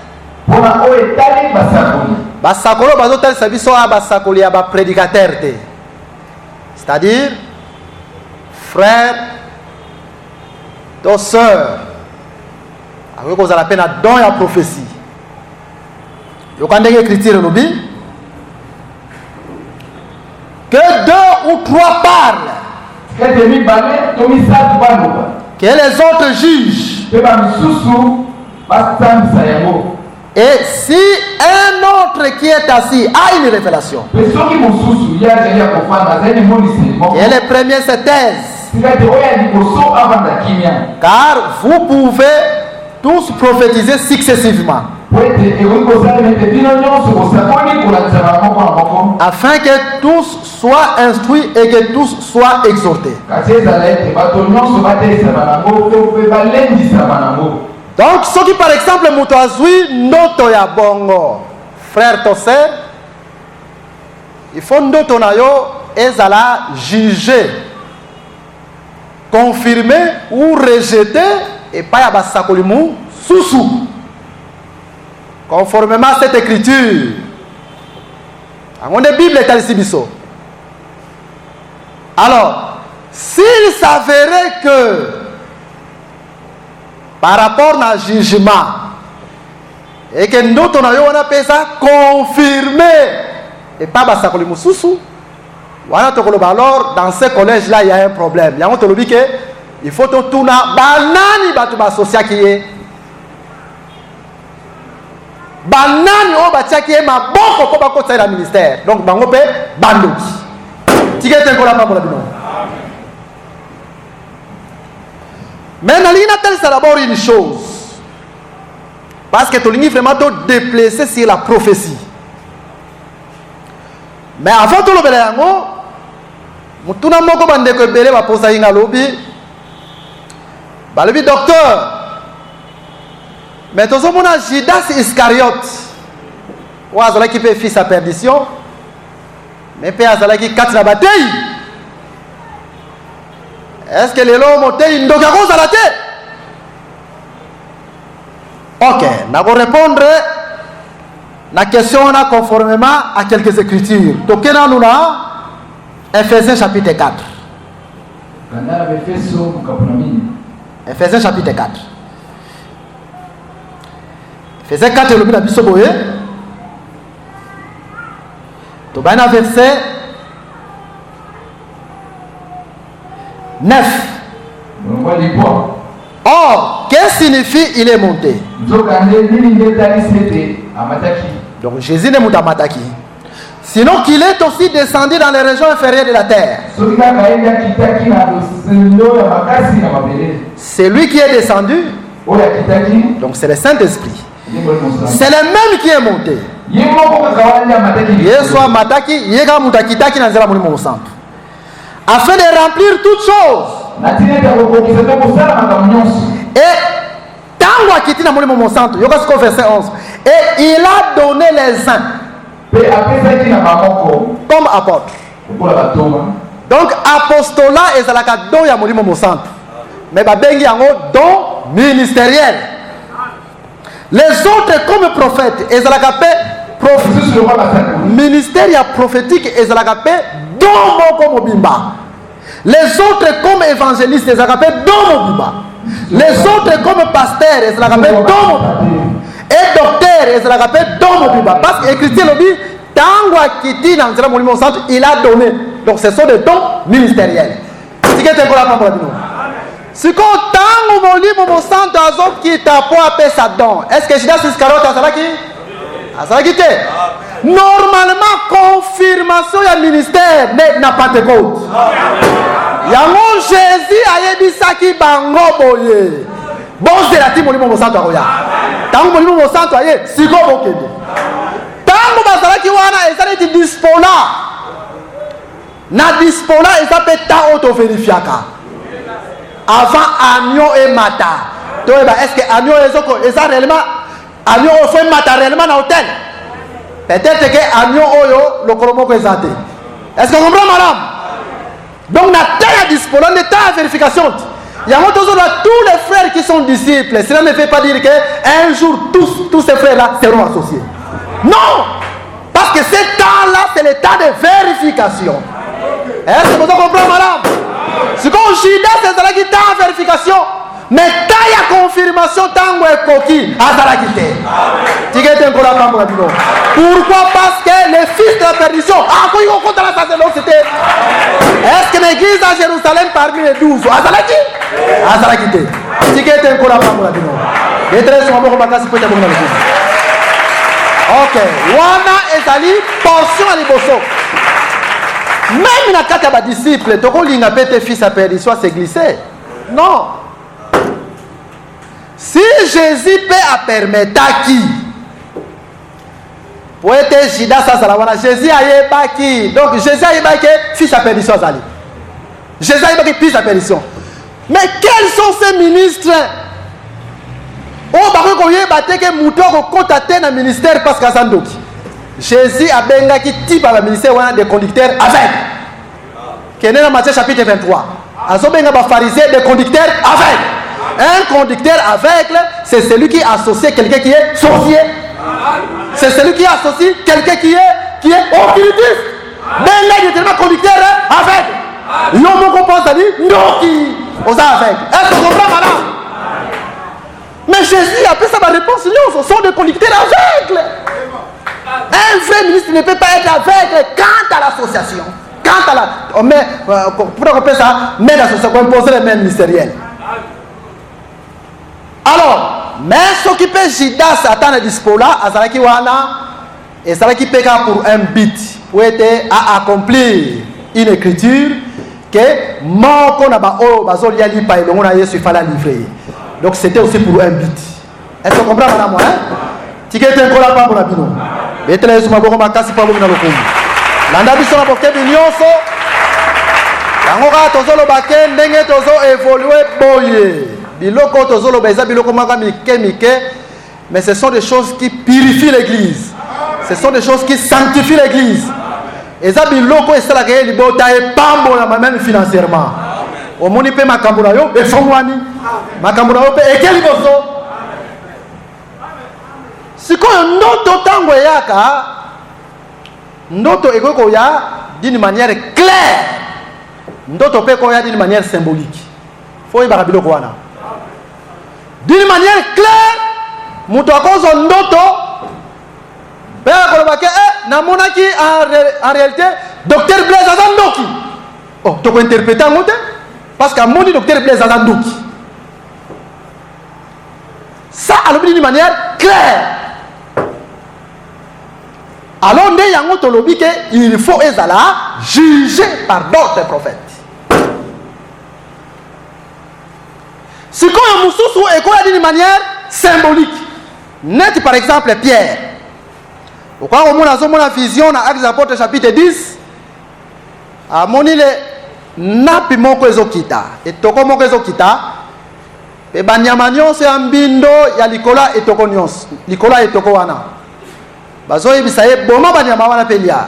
Speaker 3: basakolo bazotalisa biso a basakoli ya baprédicateur te, c'est-à-dire frère to sœur akoki kozala mpe na don ya prophétie. Yoka ndenge écriture elobi que 2 ou 3 parlent, que les autres jugent, et si un autre qui est assis a une révélation, que les premiers se taisent, car vous pouvez tous prophétiser successivement, afin que tous soient instruits et que tous soient exhortés. Donc, ce qui par exemple moutazui noto ya bongo, frère to sœur, il faut noto na yo ezala juger, confirmer ou rejeter et pas ya basakolimu susu. Conformément à cette écriture, on est Bible et Talisibiso. Alors, s'il s'avérait que par rapport à jugement et que nous on a fait ça confirmé et pas basakoli mususu, voilà alors dans ce collège là il y a un problème. Il y a un tolobi que il faut tout tourner banani batu basocia qui est banani o batia qui est maboko ko bako tsaya ministère. Donc bango pe bandoki. Tigete ko la pa pour la bino. Mais Nalina c'est d'abord une chose. Parce que Tolini vraiment tout déplacé sur la prophétie. Mais avant tout le bélango, mutuna moko bande ko belé ba posa inga lobi. Ba lobi docteur. Mais tout ce monde a Judas Iscariote. Ou azala qui fait fils à perdition. Mais pe azala qui kat la bataille. Est-ce que les lois montent une dogagose à la tête? Ok, nous allons répondre à la question conformément à quelques écritures. Donc, nous avons Ephésiens chapitre 4. Ephésiens chapitre 4. Ephésiens 4, le but de Bisoboé. Nous avons verset 9. Or, qu'est-ce que signifie il est monté? Donc Jésus n'est monté à Mataki. Sinon qu'il est aussi descendu dans les régions inférieures de la terre. C'est lui qui est descendu. Donc c'est le Saint-Esprit. C'est le même qui est monté. Yeswa Mataki, Yega Mutakitaki Nazera Moulimo Centre. Afin de remplir toutes choses. Et tant qu'il était dans mon centre, verset 11. Et il a donné les uns comme apôtres. Donc apostolat est la don ya mon centre. Mais babengi yango don ministériel. Les autres comme prophètes et la ministère prophétique et la don comme bimba. Les autres comme évangélistes et la don bimba. Les autres comme pasteurs et la don et docteur et la don bimba. Parce que l'écriture le dit tangwa kiti dans le centre il a donné. Donc ce sont des dons ministériels. siko tango molimo mosantu azokita po apesa don. Est-ce que Judas Iscariote azalaki te? Normalement confirmation ya ministère na Pentecôte. Yango Jésus ayebisaki bango boye. Bozela ti molimo mosantu akoya. Tango molimo mosantu aye siko bokende. Tango bazalaki wana ezalaki dispola. Na dispola ezapé ta auto vérifiaka. Avant agneau et mata. Donc est-ce que agneau est réellement agneau fait mata réellement dans l'hôtel? Peut-être que agneau oyo le coromoko ezate. Est-ce que vous comprenez madame? Donc na terre dispola ne ta vérification. Il y a tous les frères qui sont disciples. Cela ne veut pas dire que un jour tous ces frères là seront associés. Non! Parce que ce temps-là, c'est le temps de vérification. Est-ce que vous comprenez, madame? C'est comme Judas, c'est la qui t'a vérification. Mais t'as la confirmation, tango et coquille, à la quitté. Pourquoi? Parce que les fils de la perdition, quand ils rencontrent la sacerdoce, est-ce que l'église à Jérusalem parmi les 12, à la quitté? Ok, wana ezali portion à liboso. Même na kata ba disciple, toko linga pete fils à perdition s'est glissé. Non. Si Jésus peut a permettre qui pour être Judas ça wana Jésus ayeba qui. Donc Jésus ayeba que fils à perdition azali. Jésus ayeba que fils à perdition. Mais quels sont ces ministres? Oh, bah, quand il y a que Mouton contacté dans le ministère parce que Zandoki. Jésus a benga qui type à la ministère des conducteurs avec. Qui est dans Matthieu chapitre 23. Azo benga ba pharisien des conducteurs avec. Un conducteur aveugle, c'est celui qui associe quelqu'un qui est sorcier. C'est celui qui associe quelqu'un qui est occultiste. Benga il est tellement conducteur avec. L'homme qu'on pense à dire non qui aux aveugles. Est-ce que vous comprenez madame? Mais Jésus a fait sa réponse, ce sont des conducteurs aveugles. Un vrai ministre ne peut pas être aveugle quant à l'association. Quant à la... On met, pour qu'on ça, mais l'association, on pose les mains ministérielles. Alors, mais s'occuper Judas Satan dispola, Azalaki Wana, et Azalaki Peka pour un but, pour être à accomplir une écriture que mon qu'on a bazoli ali pa et l'on a Yesu fallait livrer. Donc c'était aussi pour un but. Est-ce que vous comprenez madame moi? Ticket un cola pas pour la bino. Betele suma boko makasi pa bomi na lokumu. Landa biso na bokebi nyonso. Yango ka tozolo bake ndenge tozo évoluer boye. Biloko tozolo beza biloko maka mike mais ce sont des choses qui purifient l'église. Ce sont des choses qui sanctifient l'église. Et ça biloko et ça la gagne libota et pambo na même financièrement. Au moni pe makambo na yo e fongwani. Makambo na yo pe e keli boso. Siko ndoto tango yaka ndoto ekoko ya d'une manière claire. Ndoto pe ko ya d'une manière symbolique. Faut y barabilo ko wana. D'une manière claire, muto akozo ndoto pe ko lobake namonaki en réalité docteur Blaise Azandoki. Oh, tu peux interpréter en mode parce qu'à mon docteur Blaise Azandoki. Ça alors d'une manière claire. Alors il faut ezala juger par d'autres prophètes. Ce qu'on a moussou et qu'on a d'une manière symbolique. Net par exemple Pierre. Pourquoi on a la vision dans Actes des Apôtres chapitre 10. A moni le napi moko ezokita. Et toko moko ezokita. E banyama nyonso ya mbindo ya likola etoko nyonso. Likola etoko wana. Bazoyi bisaye boma banyama wana pelia.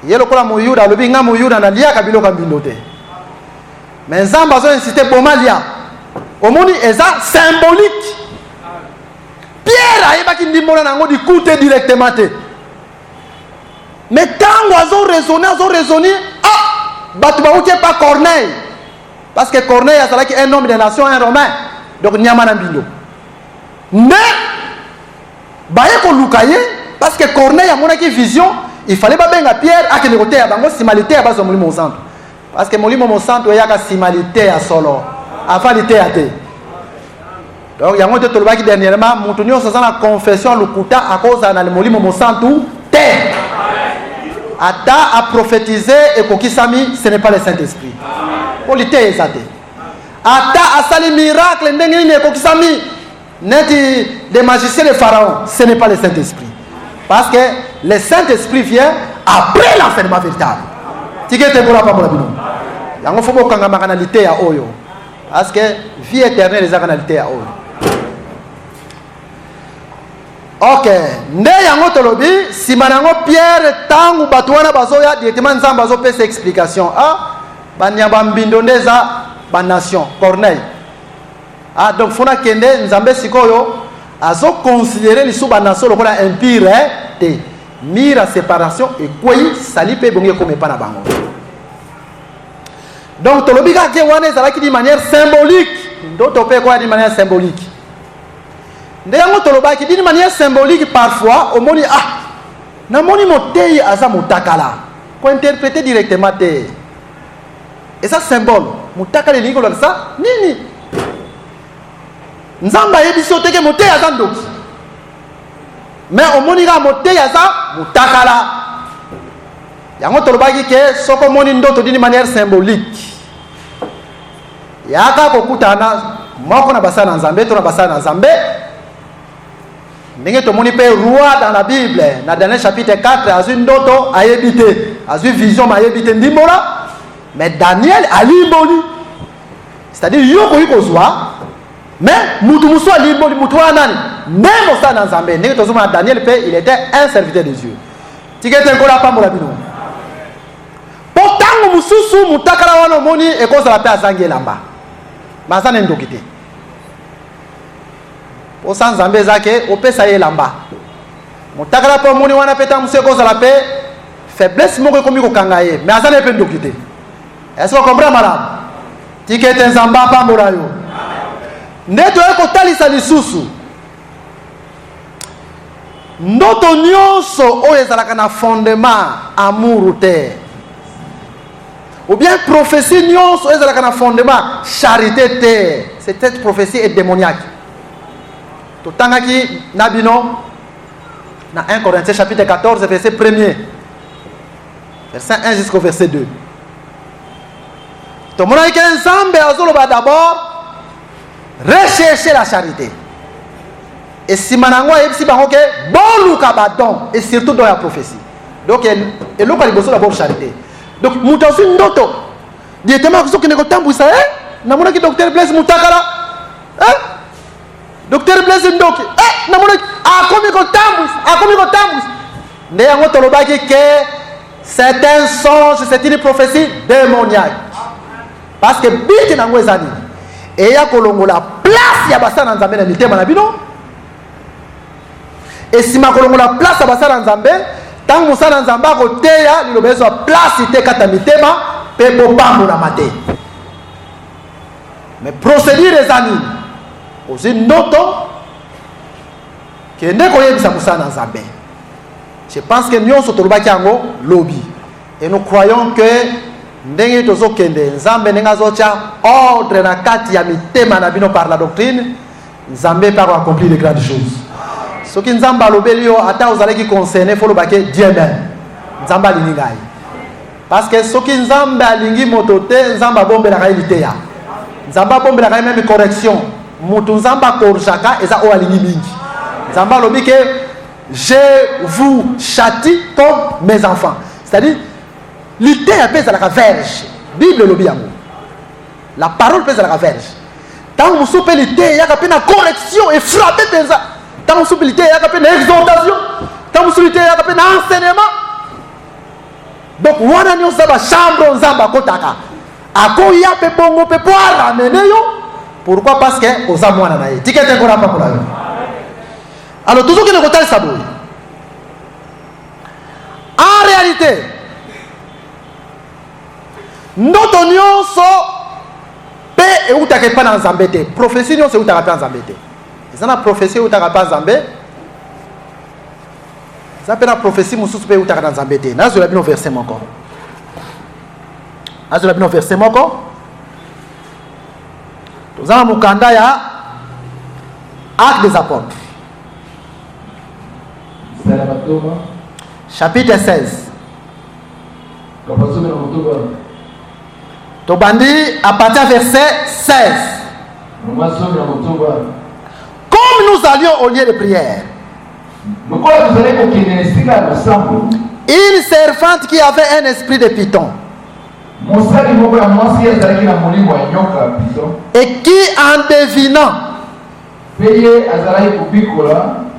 Speaker 3: Ye lokola muyuda lobi nga muyuda na lia kabilo ka mbindo te. Mais nzamba zo insiste boma lia. Omoni eza symbolique. Pierre ayebaki ndimona nango dikute directement te. Mais tant oiseau raisonner, batu bauti pas Corneille. Parce que Corneille azalaki un homme de nation, un romain. Donc nyama na mbindo. Mais baye ko lukaye parce que Corneille a monaki vision, il fallait pas benga Pierre a que côté ya bango simalité ya bazo molimo santo. Parce que molimo santo yaka simalité ya solo. avant liteya te. Donc yango te tolobaki dernièrement mutu nyonso aza na confession lokuta akoza na molimo mosantu te. Ata a prophétisé et kokisami, ce n'est pas le Saint-Esprit. Pour liteya ezate. Ata asali miracle ndenge nini kokisami neti des magiciens de Pharaon, ce n'est pas le Saint-Esprit. Parce que le Saint-Esprit vient après l'enseignement véritable. Tikete pour la parole bino. Yango faut bokanga makanalité ya oyo. Parce que vie éternelle est makanalité ya oyo. OK, nde yango tolobi simanango Pierre tangu batwana bazoya directement nzamba zo pesa explication. Ah, banyamba mbindo ndeza ba nation Corneille. Ah, donc fona kende nzambe sikoyo azo considérer les sous-nation lokola empire te mira séparation et quoi sali pe bonge comme pas na bango. Donc tolobika ke wana ezalaki d'une manière symbolique, d'autres pe quoi d'une manière symbolique. Ndeyango tolobaki d'une manière symbolique parfois au moni ah na moni motei aza mutakala ko interpréter directement te. Et ça symbole mutakala lingo la ça nini nzamba yebiso teke motei aza ndoki. Mais au moni ga motei aza mutakala. Yango tolobaki ke soko moni ndoto d'une manière symbolique. Yaka kokutana moko na basana nzambe to na basana nzambe. Ndenge to moni pe roi dans la Bible na Daniel chapitre 4 azu ndoto ayebite azu vision ayebite ndimbola mais Daniel alimboli. C'est-à-dire yoko yiko zwa mais mutu muso alimboli mutu nani même au sein dans nzambe ndenge to zuma Daniel pe il était un serviteur de Dieu. Tikete ko la pambola bino. Potango mususu mutakala wana moni ekoza la pe azangi elamba. Mazana ndokite. O sans nzambe zake opesa ye elamba. Mutakala po moni wana peta museko za la pe faiblesse moko komi ko kangaye mais azana pe ndokite. Est-ce que vous comprenez madame? Tikete nzamba pambola yo. Ndeto eko talisa lisusu. Ndoto nyonso oyo ezalaka na fondement amour te. Ou bien prophétie nyonso oyo ezalaka na fondement charité te. Cette prophétie est démoniaque. Totangaki nabino na 1 Corinthiens chapitre 14 verset 1er. Verset 1 jusqu'au verset 2. Tomonaki nzambe azoloba d'abord rechercher la charité. Et si manango yebisi bango ke boluka badon et surtout dans la prophétie. Donc et loko liboso d'abord charité. Donc mutasu ndoto. Directement ko kene ko tambwisa namona ki docteur Blaise Mutakala. Docteur Blaise Ndoki. Namona akomi ko tambwisa. Nde yango tolobaki ke c'est un songe, c'est une prophétie démoniaque. Parce que biti nango ezani et ya kolongola place ya basana nzambe na mitema na bino. Et si ma kolongola place ya basana nzambe, tant musana nzambe ko teya lilobezo place te kata mitema pe bopambo na mate. Mais procédure ezani ozi ndoto kende ko yebisa musana nzambe. Je pense que nous sommes yango lobby et nous croyons que ndenge tozo kende nzambe nenga zocha ordre na kati ya mitema na bino par la doctrine nzambe par accomplir de grandes choses. Ce qui nzamba lobeli yo ata ozalaki concerné faut lobake Dieu même nzamba liningai parce que ce qui nzamba alingi motote nzamba bombela kailite ya nzamba bombela kai même correction mutu nzamba korjaka eza o alingi mingi nzamba lobi que je vous châtie comme mes enfants, c'est-à-dire l'idée pèse à la verge. Bible lobi yango. La parole pèse à la verge. Tant vous soupez l'idée, il y a une correction et frapper des ans. Tant vous soupez l'idée, il y a une exhortation. Tant vous soupez l'idée, il y a un enseignement. Donc, wana nyo saba chambre nzamba kotaka. Ako ya pe bongo pe poara ramener yo. Pourquoi? Parce que aux amwana na ye. Tikete ko rapa kola yo. Alors toujours que le côté sabou. En réalité, notre union so pe et ou take pas dans zambete. Prophétie non c'est ou take pas dans zambete. C'est une prophétie ou take pas dans zambé. Ça peut la prophétie mususu pe ou take dans zambete. Na zo la bino verset moko. Na zo la bino verset moko. Zama mukanda ya Actes des Apôtres. Chapitre 16. Tobandi à partir du verset 16. Comme nous allions au lieu de prière, une servante qui avait un esprit de python et qui en devinant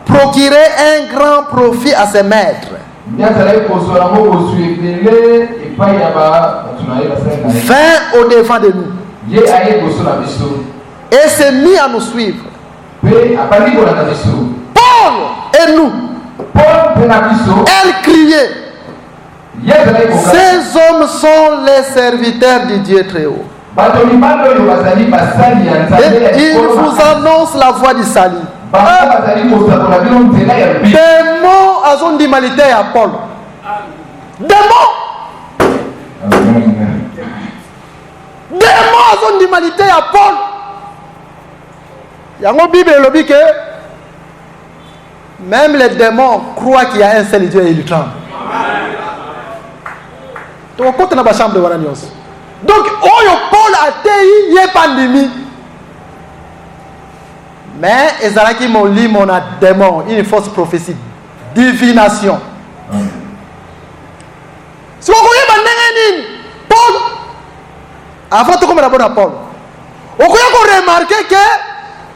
Speaker 3: procurait un grand profit à ses maîtres, vint au devant de nous et s'est mis à nous suivre. Paul et nous, elle criait: ces hommes sont les serviteurs du Dieu très haut. Et ils vous annoncent la voie du salut. Démon à zone d'humanité à Paul. Démon. Démon à zone d'humanité à Paul. Il y a une Bible qui dit que même les démons croient qu'il y a un seul Dieu et ils tremblent. Donc, quand on a la chambre de Waranios. Donc, Paul a été, il est pandémie. Mais Ezalaki mon lit, mon démon, une fausse prophétie, divination. Si vous voyez, Paul, avant de commencer à Paul, vous pouvez remarquer que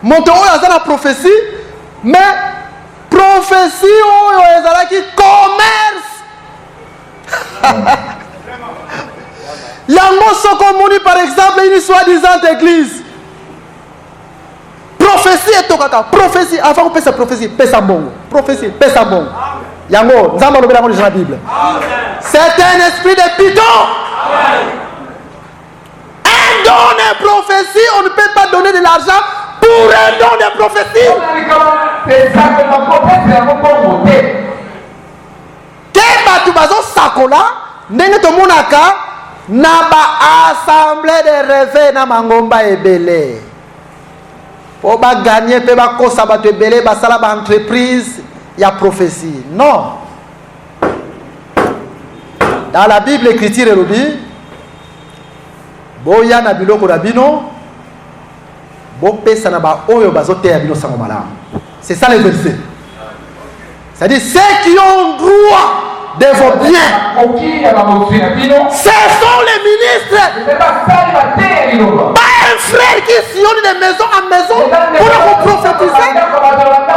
Speaker 3: mon théo a la prophétie, mais prophétie, Ezalaki commerce. Yango Sokomuni, par exemple, une soi-disant église. Prophétie est au caca. Prophétie, avant qu'on passe prophétie, passe à bon. Prophétie, passe à bon. Yango, nous avons dans la Bible. C'est un esprit de python. Un don de prophétie, on ne peut pas donner de l'argent pour un don de prophétie. Qu'est-ce que tu vas sakola? N'est-ce pas monaka? Naba assemblée de rêves na mangomba ebele. Pour gagner, pour kosa ba ebele, ba sala ba entreprise, il y a prophétie. Non. Dans la Bible écriture elobi, boya na biloko rabino, bo pesa na ba oyo bazote ya bino sango malamu. C'est ça le verset. C'est-à-dire ceux qui ont droit de vos biens. Ce sont les ministres. Pas un frère qui sillonne de maison en maison pour vous prophétiser.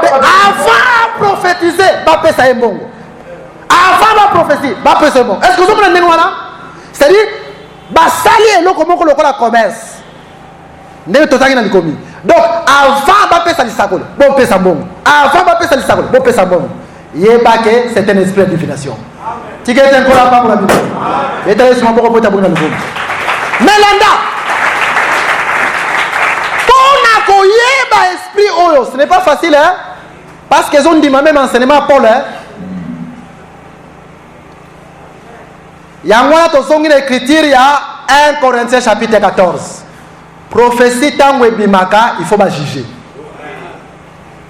Speaker 3: Mais avant de prophétiser, va ça est bon. Avant de prophétiser, va c'est bon. Est-ce que vous comprenez là? C'est-à-dire, basali et l'eau comment on la commerce. Ne te t'as pas commis. Donc avant de ça l'issakol, bon pesa bon. Avant de ça l'issakol, bon pesa bon. C'est un esprit de divination. Tu es encore là pour la Bible. Et tu es sur mon propre pour le monde. Mais là, pour un esprit, ce n'est pas facile, hein? Parce qu'ils ont dit même enseignement à Paul. Il y a une écriture, il y a 1 Corinthiens chapitre 14. Prophétie tant que bimaka, il faut pas juger.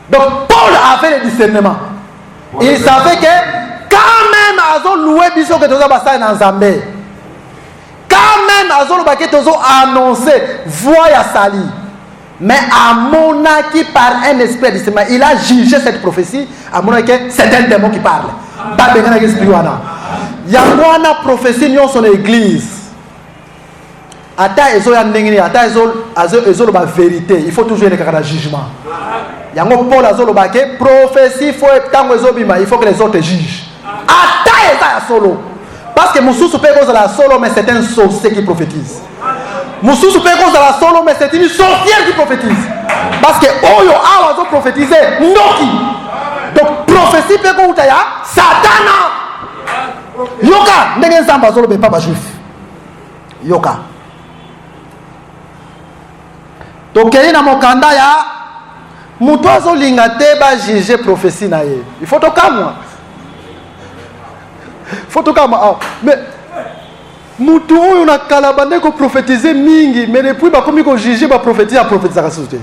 Speaker 3: Donc Paul avait le discernement. Il savait que quand même Azo loué biso que tozo basai na Nzambe. Quand même Azo loué tozo annoncé voix ya sali. Mais à monaki par un esprit de discernement, il a jugé cette prophétie. À monaki c'est un démon qui parle. Pas de grand esprit wana. Yangwana prophétie nyon son église. Ata ezo ya ndengini, ata ezo ba vérité. Il faut toujours un jugement. Yango Paul azolo bake prophétie faut tango ezobima, il faut que les autres jugent. Ata eza solo. Parce que mususu pe cause la solo mais c'est un sorcier qui prophétise. Mususu pe cause la solo mais c'est une sorcière qui prophétise. Parce que oyo awazo prophétiser ndoki. Donc prophétie pe ko utaya satana. Yoka ndenge nzamba azolo be papa juif. Yoka. Donc il na mokanda ya Mutozo lingate ba juger prophétie na ye. Il faut toka moi. Il faut toka moi. Mais Mutu oyo na kalabande ko prophétiser mingi, mais depuis ba komi ko juger ba prophétiser la société.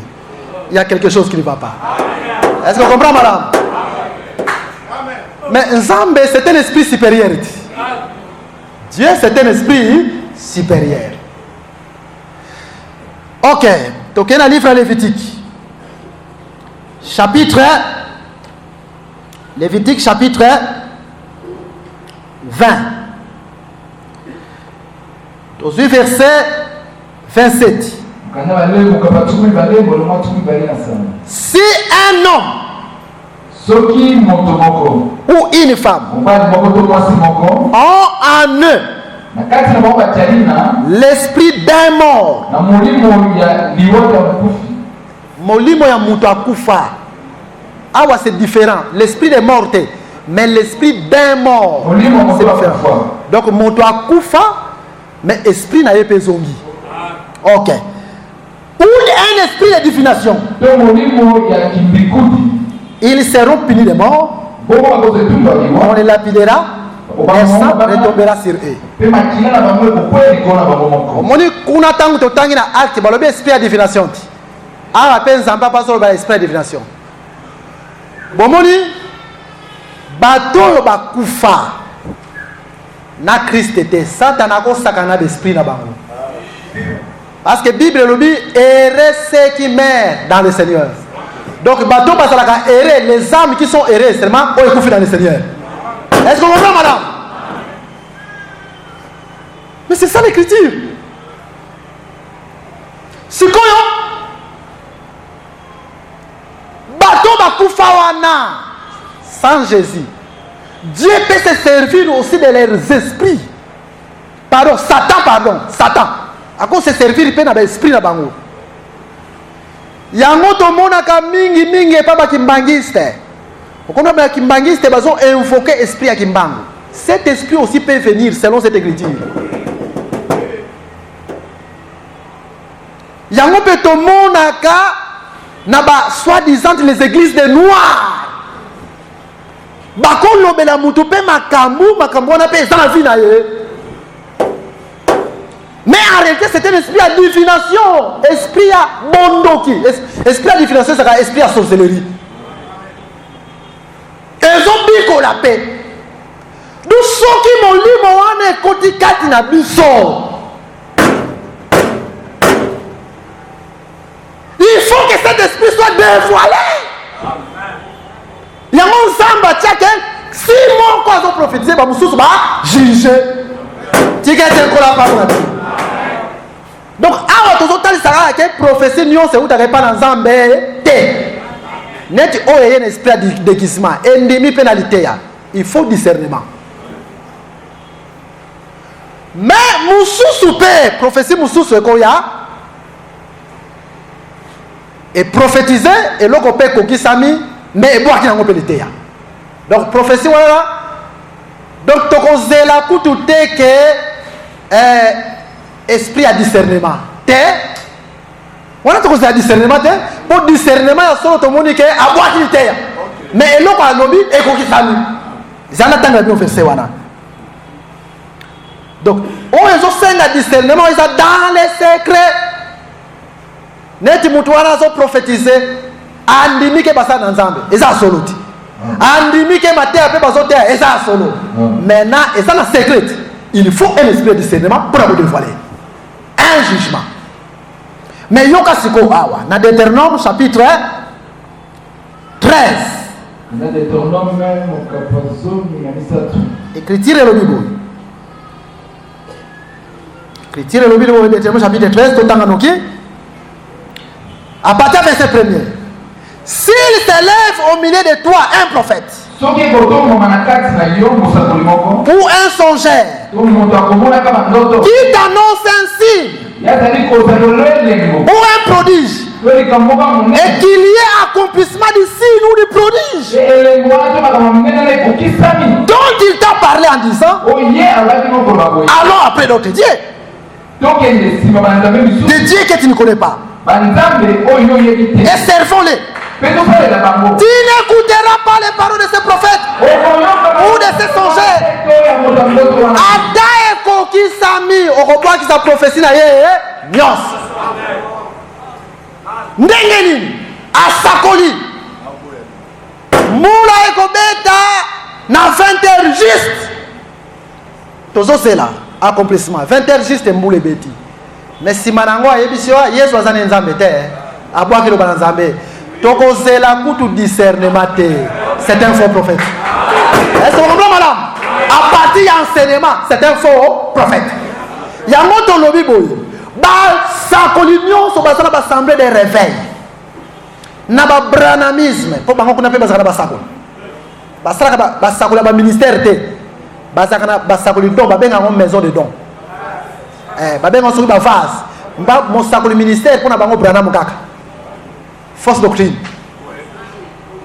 Speaker 3: Il y a quelque chose qui ne va pas. Est-ce que vous comprenez, madame? Mais Nzambe, c'est un esprit supérieur. Dieu, c'est un esprit supérieur. Ok. Donc, il y a un livre Lévitique. Lévitique, chapitre 20. Dans le verset 27. Si un homme ou une femme ont en eux l'esprit d'un mort, molimo ya mutu akufa, awa c'est différent. L'esprit des morts, mais l'esprit d'un mort, c'est différent. Donc mutu akufa, mais esprit na yepe zongi. Ok. Ou un esprit de divination, ils seront punis de mort. On les lapidera, le sang retombera sur eux. Moni kuna tangu to tangi na acte balobi esprit de divination. Ah penza papa solo ba esprit de divination. Bomoni bato ba kufa na Christ était Satan ko sakana d'esprit na bango. Parce que la Bible nous dit errer ceux qui meurent dans le Seigneur. Donc, bateau basalaka errer les âmes qui sont errées seulement ont écouté dans le Seigneur. Est-ce que vous comprenez, madame? Mais c'est ça l'écriture. C'est quoi? Bateau bakoufawana sans Jésus. Dieu peut se servir aussi de leurs esprits. Pardon, Satan. À cause de se servir pe na ba esprit na bango. Yango to monaka mingi et pas ba kimbangiste. Okona ba kimbangiste bazo invoquer esprit ya kimbango. Cet esprit aussi peut venir selon cette écriture. Yango pe to monaka na ba soi-disant les églises des noirs. Bakolo bela mutu pe makambu na pe za na vie na ye. Mais en réalité, c'est un esprit à divination. Esprit à bondoki. Esprit à divination, c'est un esprit à sorcellerie. Ils ont dit qu'on la paix. Nous sommes qui m'ont dit, on est côté katina biso. Il faut que cet esprit soit dévoilé. Il y a mon samba, tchèque. Si mon quoi ont prophétisé, bah, moussous, bah, juger. Tu as un collant par la vie. Donc, awa tozo tali sara ke prophétie nyon se uta pas dans Nzambe te. Net o yé un esprit de déguisement, endemi pénalité ya. Il faut discernement. Mais mususu pe prophétie mususu ko ya et prophétiser et loko pe ko kisami mais ebo akina ngopé te ya. Donc prophétie wala donc toko zela kutu te ke esprit à discernement. On a trouvé ça discernement. Pour discernement, il y a solo tout le monde qui est à boire qui est. Mais il y a un lobby et qui est sami. Ils ont attendu de faire ça. Donc, on a un discernement, ils sont dans les secrets. Net mutwana zo prophétiser. Andimi ke basa dans Nzambe. Ils sont solo. Andimi ke maté après baso terre. Ils sont solo. Maintenant, ils sont dans secret. Il faut un esprit de discernement pour vous dévoiler. Un jugement. Mais yoka siko awa na Deutéronome chapitre 13.
Speaker 4: Na Deutéronome
Speaker 3: Écriture le Bible. Écriture le Bible Deutéronome chapitre 13 totanga noki. À partir de verset premier. S'il s'élève au milieu de toi un prophète ou un songeur qui t'annonce un signe ou un prodige et qu'il y ait accomplissement du signe ou du prodige dont il t'a parlé en disant allons après d'autres dieux, des dieux que tu ne connais pas, et servons-les. Tu n'écouteras pas les paroles de ces prophètes ou de ces songeurs. Ada eko kisami okobwaki sa prophétie na ye nyonso. Ndenge nini asakoli mula ekobeta na 20h juste tozosela accomplissement 20h juste mbula ebeti mais sima nango ayebisi yo Yesu aza na nzambe te abwaki loba na nzambe tokozela kutu discernement te. C'est un faux prophète. Est-ce que vous comprenez madame? À partir de l'enseignement, c'est un faux prophète. Il y a un mot lobby boy. Sa collision sur l'assemblée des réveils. Na ba branamisme. Pour bango kuna pe bazaka ba sakoli. Ba sakoli ba ministère te. Ba sakoli don ba benga maison de don. Ba benga so ba vase. Ba mo sakoli ministère pour na bango branam kaka. Fausse doctrine.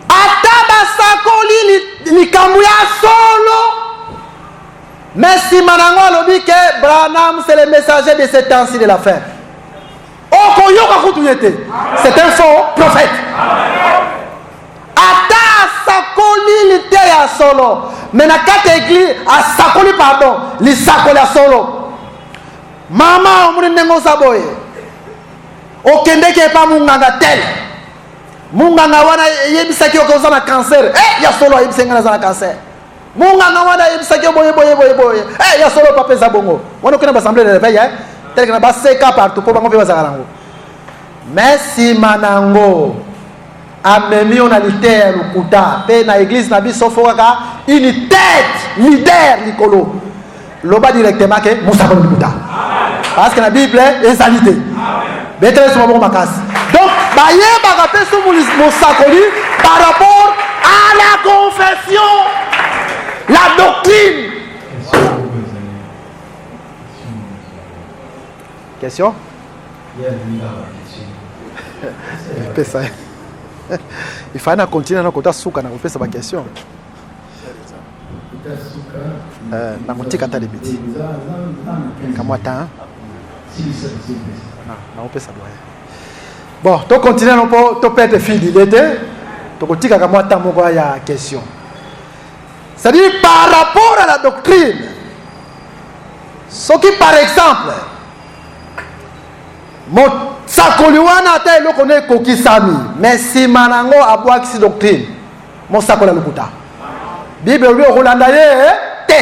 Speaker 3: Ata ba sakoli likambu ya solo. Mais si Manango lobi que Branham c'est le messager de ce temps-ci de la fin. C'est un faux prophète. Ata sakoli lite ya solo. Mais na kata église a sakoli pardon, li sakoli ya solo. Mama omuri nengo saboye. Okende ke pa munganga tel. Munganga wana yebisaki okoza na cancer. Ya solo yebisenga na cancer. Munganga wana yebisaki boye. Ya solo papa za bongo. Wana kuna assemblée de réveil tel que na ba seka partout pour bango pe bazakarango. Mais si manango amemi on a liter lukuta pe na église na biso fokaka une tête leader likolo. Loba directement que musako lukuta. Parce que la Bible est salité. Betre so bon makasi. Donc baye ba rappeler sur musakoli par rapport à la confession, la doctrine. Question? Il fallait continuer à côté souka na kopesa ba question. Na kotika ta limite. Kama ta. Na kopesa doya. Bon, to continuer on peut to perdre fil d'été. To kotika kama ta moko ya question. C'est-à-dire par rapport à la doctrine. Ce qui par exemple mon sakoliwana ata eloko ne kokisami mais si manango abwaki si doctrine mon sakola lukuta Bible lui rolanda ye te.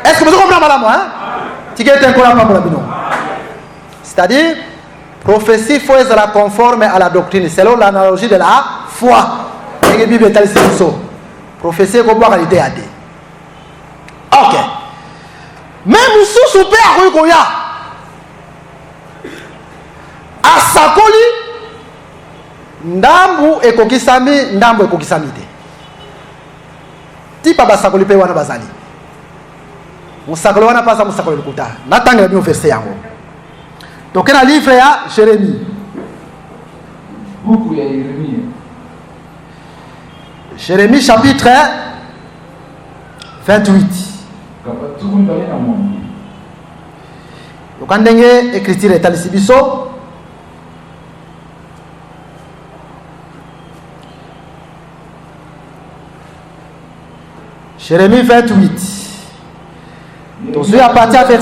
Speaker 3: Est-ce que vous comprenez madame hein? Tikete encore pas pour la bino. C'est-à-dire prophétie faut être la conforme à la doctrine selon l'analogie de la foi. Et Bible est ici so. Prophétie ko boire qualité ade. OK. Même sous souper à Rukoya. Asakoli ndambu ekokisami ndambu ekokisami te. Tipa basakoli pe wana bazali. Musakoli wana pasa musakoli lukuta. Natanga bi verset yango. Donc na livre ya Jérémie.
Speaker 4: Beaucoup ya Jérémie.
Speaker 3: Jérémie chapitre 28. Donc ndenge écriture etalisi biso. Jérémie 28. Donc, à partir du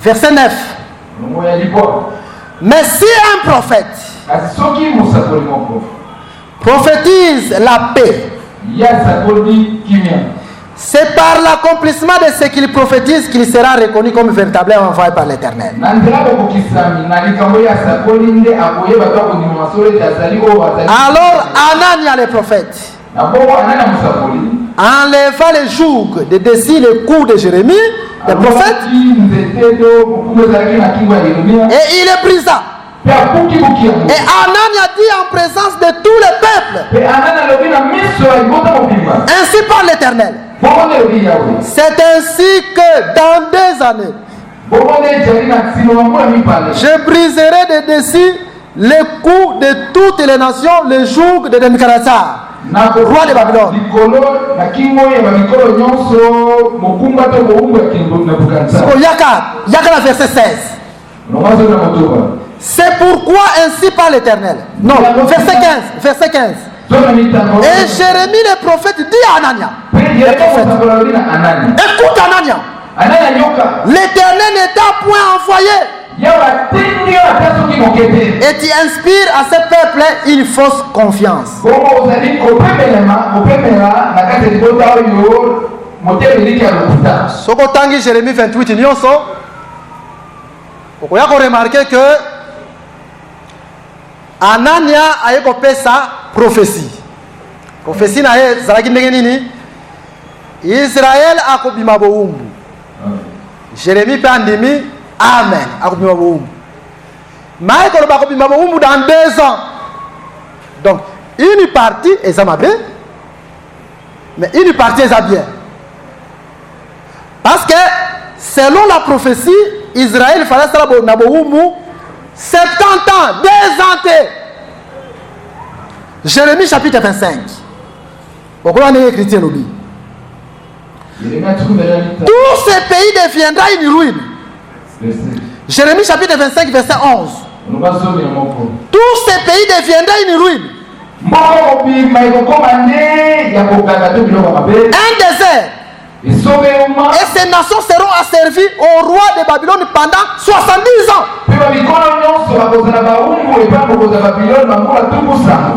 Speaker 3: verset 9. Mais si un prophète prophétise la paix, c'est par l'accomplissement de ce qu'il prophétise qu'il sera reconnu comme véritablement envoyé par l'Éternel. Alors, Anania le prophète enleva le joug de dessus le cou de Jérémie, le prophète, et il le brisa. Et Anania dit en présence de tout le peuple, ainsi par l'Éternel. C'est ainsi que dans 2 années, je briserai de dessus le cou de toutes les nations, le joug de Nebuchadnezzar, roi de Babylone. Yaka verset 16. C'est pourquoi ainsi par l'Éternel. Non, verset 15. Et Jérémie le prophète dit à Anania. Écoute Anania. L'Éternel n'est point envoyé. Et tu inspires à ce peuple une fausse confiance. Sokotangi Jérémie 28 nyonso. Vous avez remarqué que Anania a écopé sa prophétie. Prophétie na ye zalaki ndenge nini? Israël akobima boumbu. Jérémie pe andimi amen akobima boumbu. Michael bakobima boumbu dans 2 ans. Donc une partie est amabé, mais une partie est bien. Parce que selon la prophétie, Israël fallait ça na boumbu 70 ans, 2 ans. Jérémie chapitre 25. Pourquoi on est écrit lobby? Tout ce pays deviendra une ruine. Jérémie chapitre 25 verset 11. Tout ce pays deviendra une ruine. Un désert. Et ces nations seront asservies au roi de Babylone pendant 70 ans.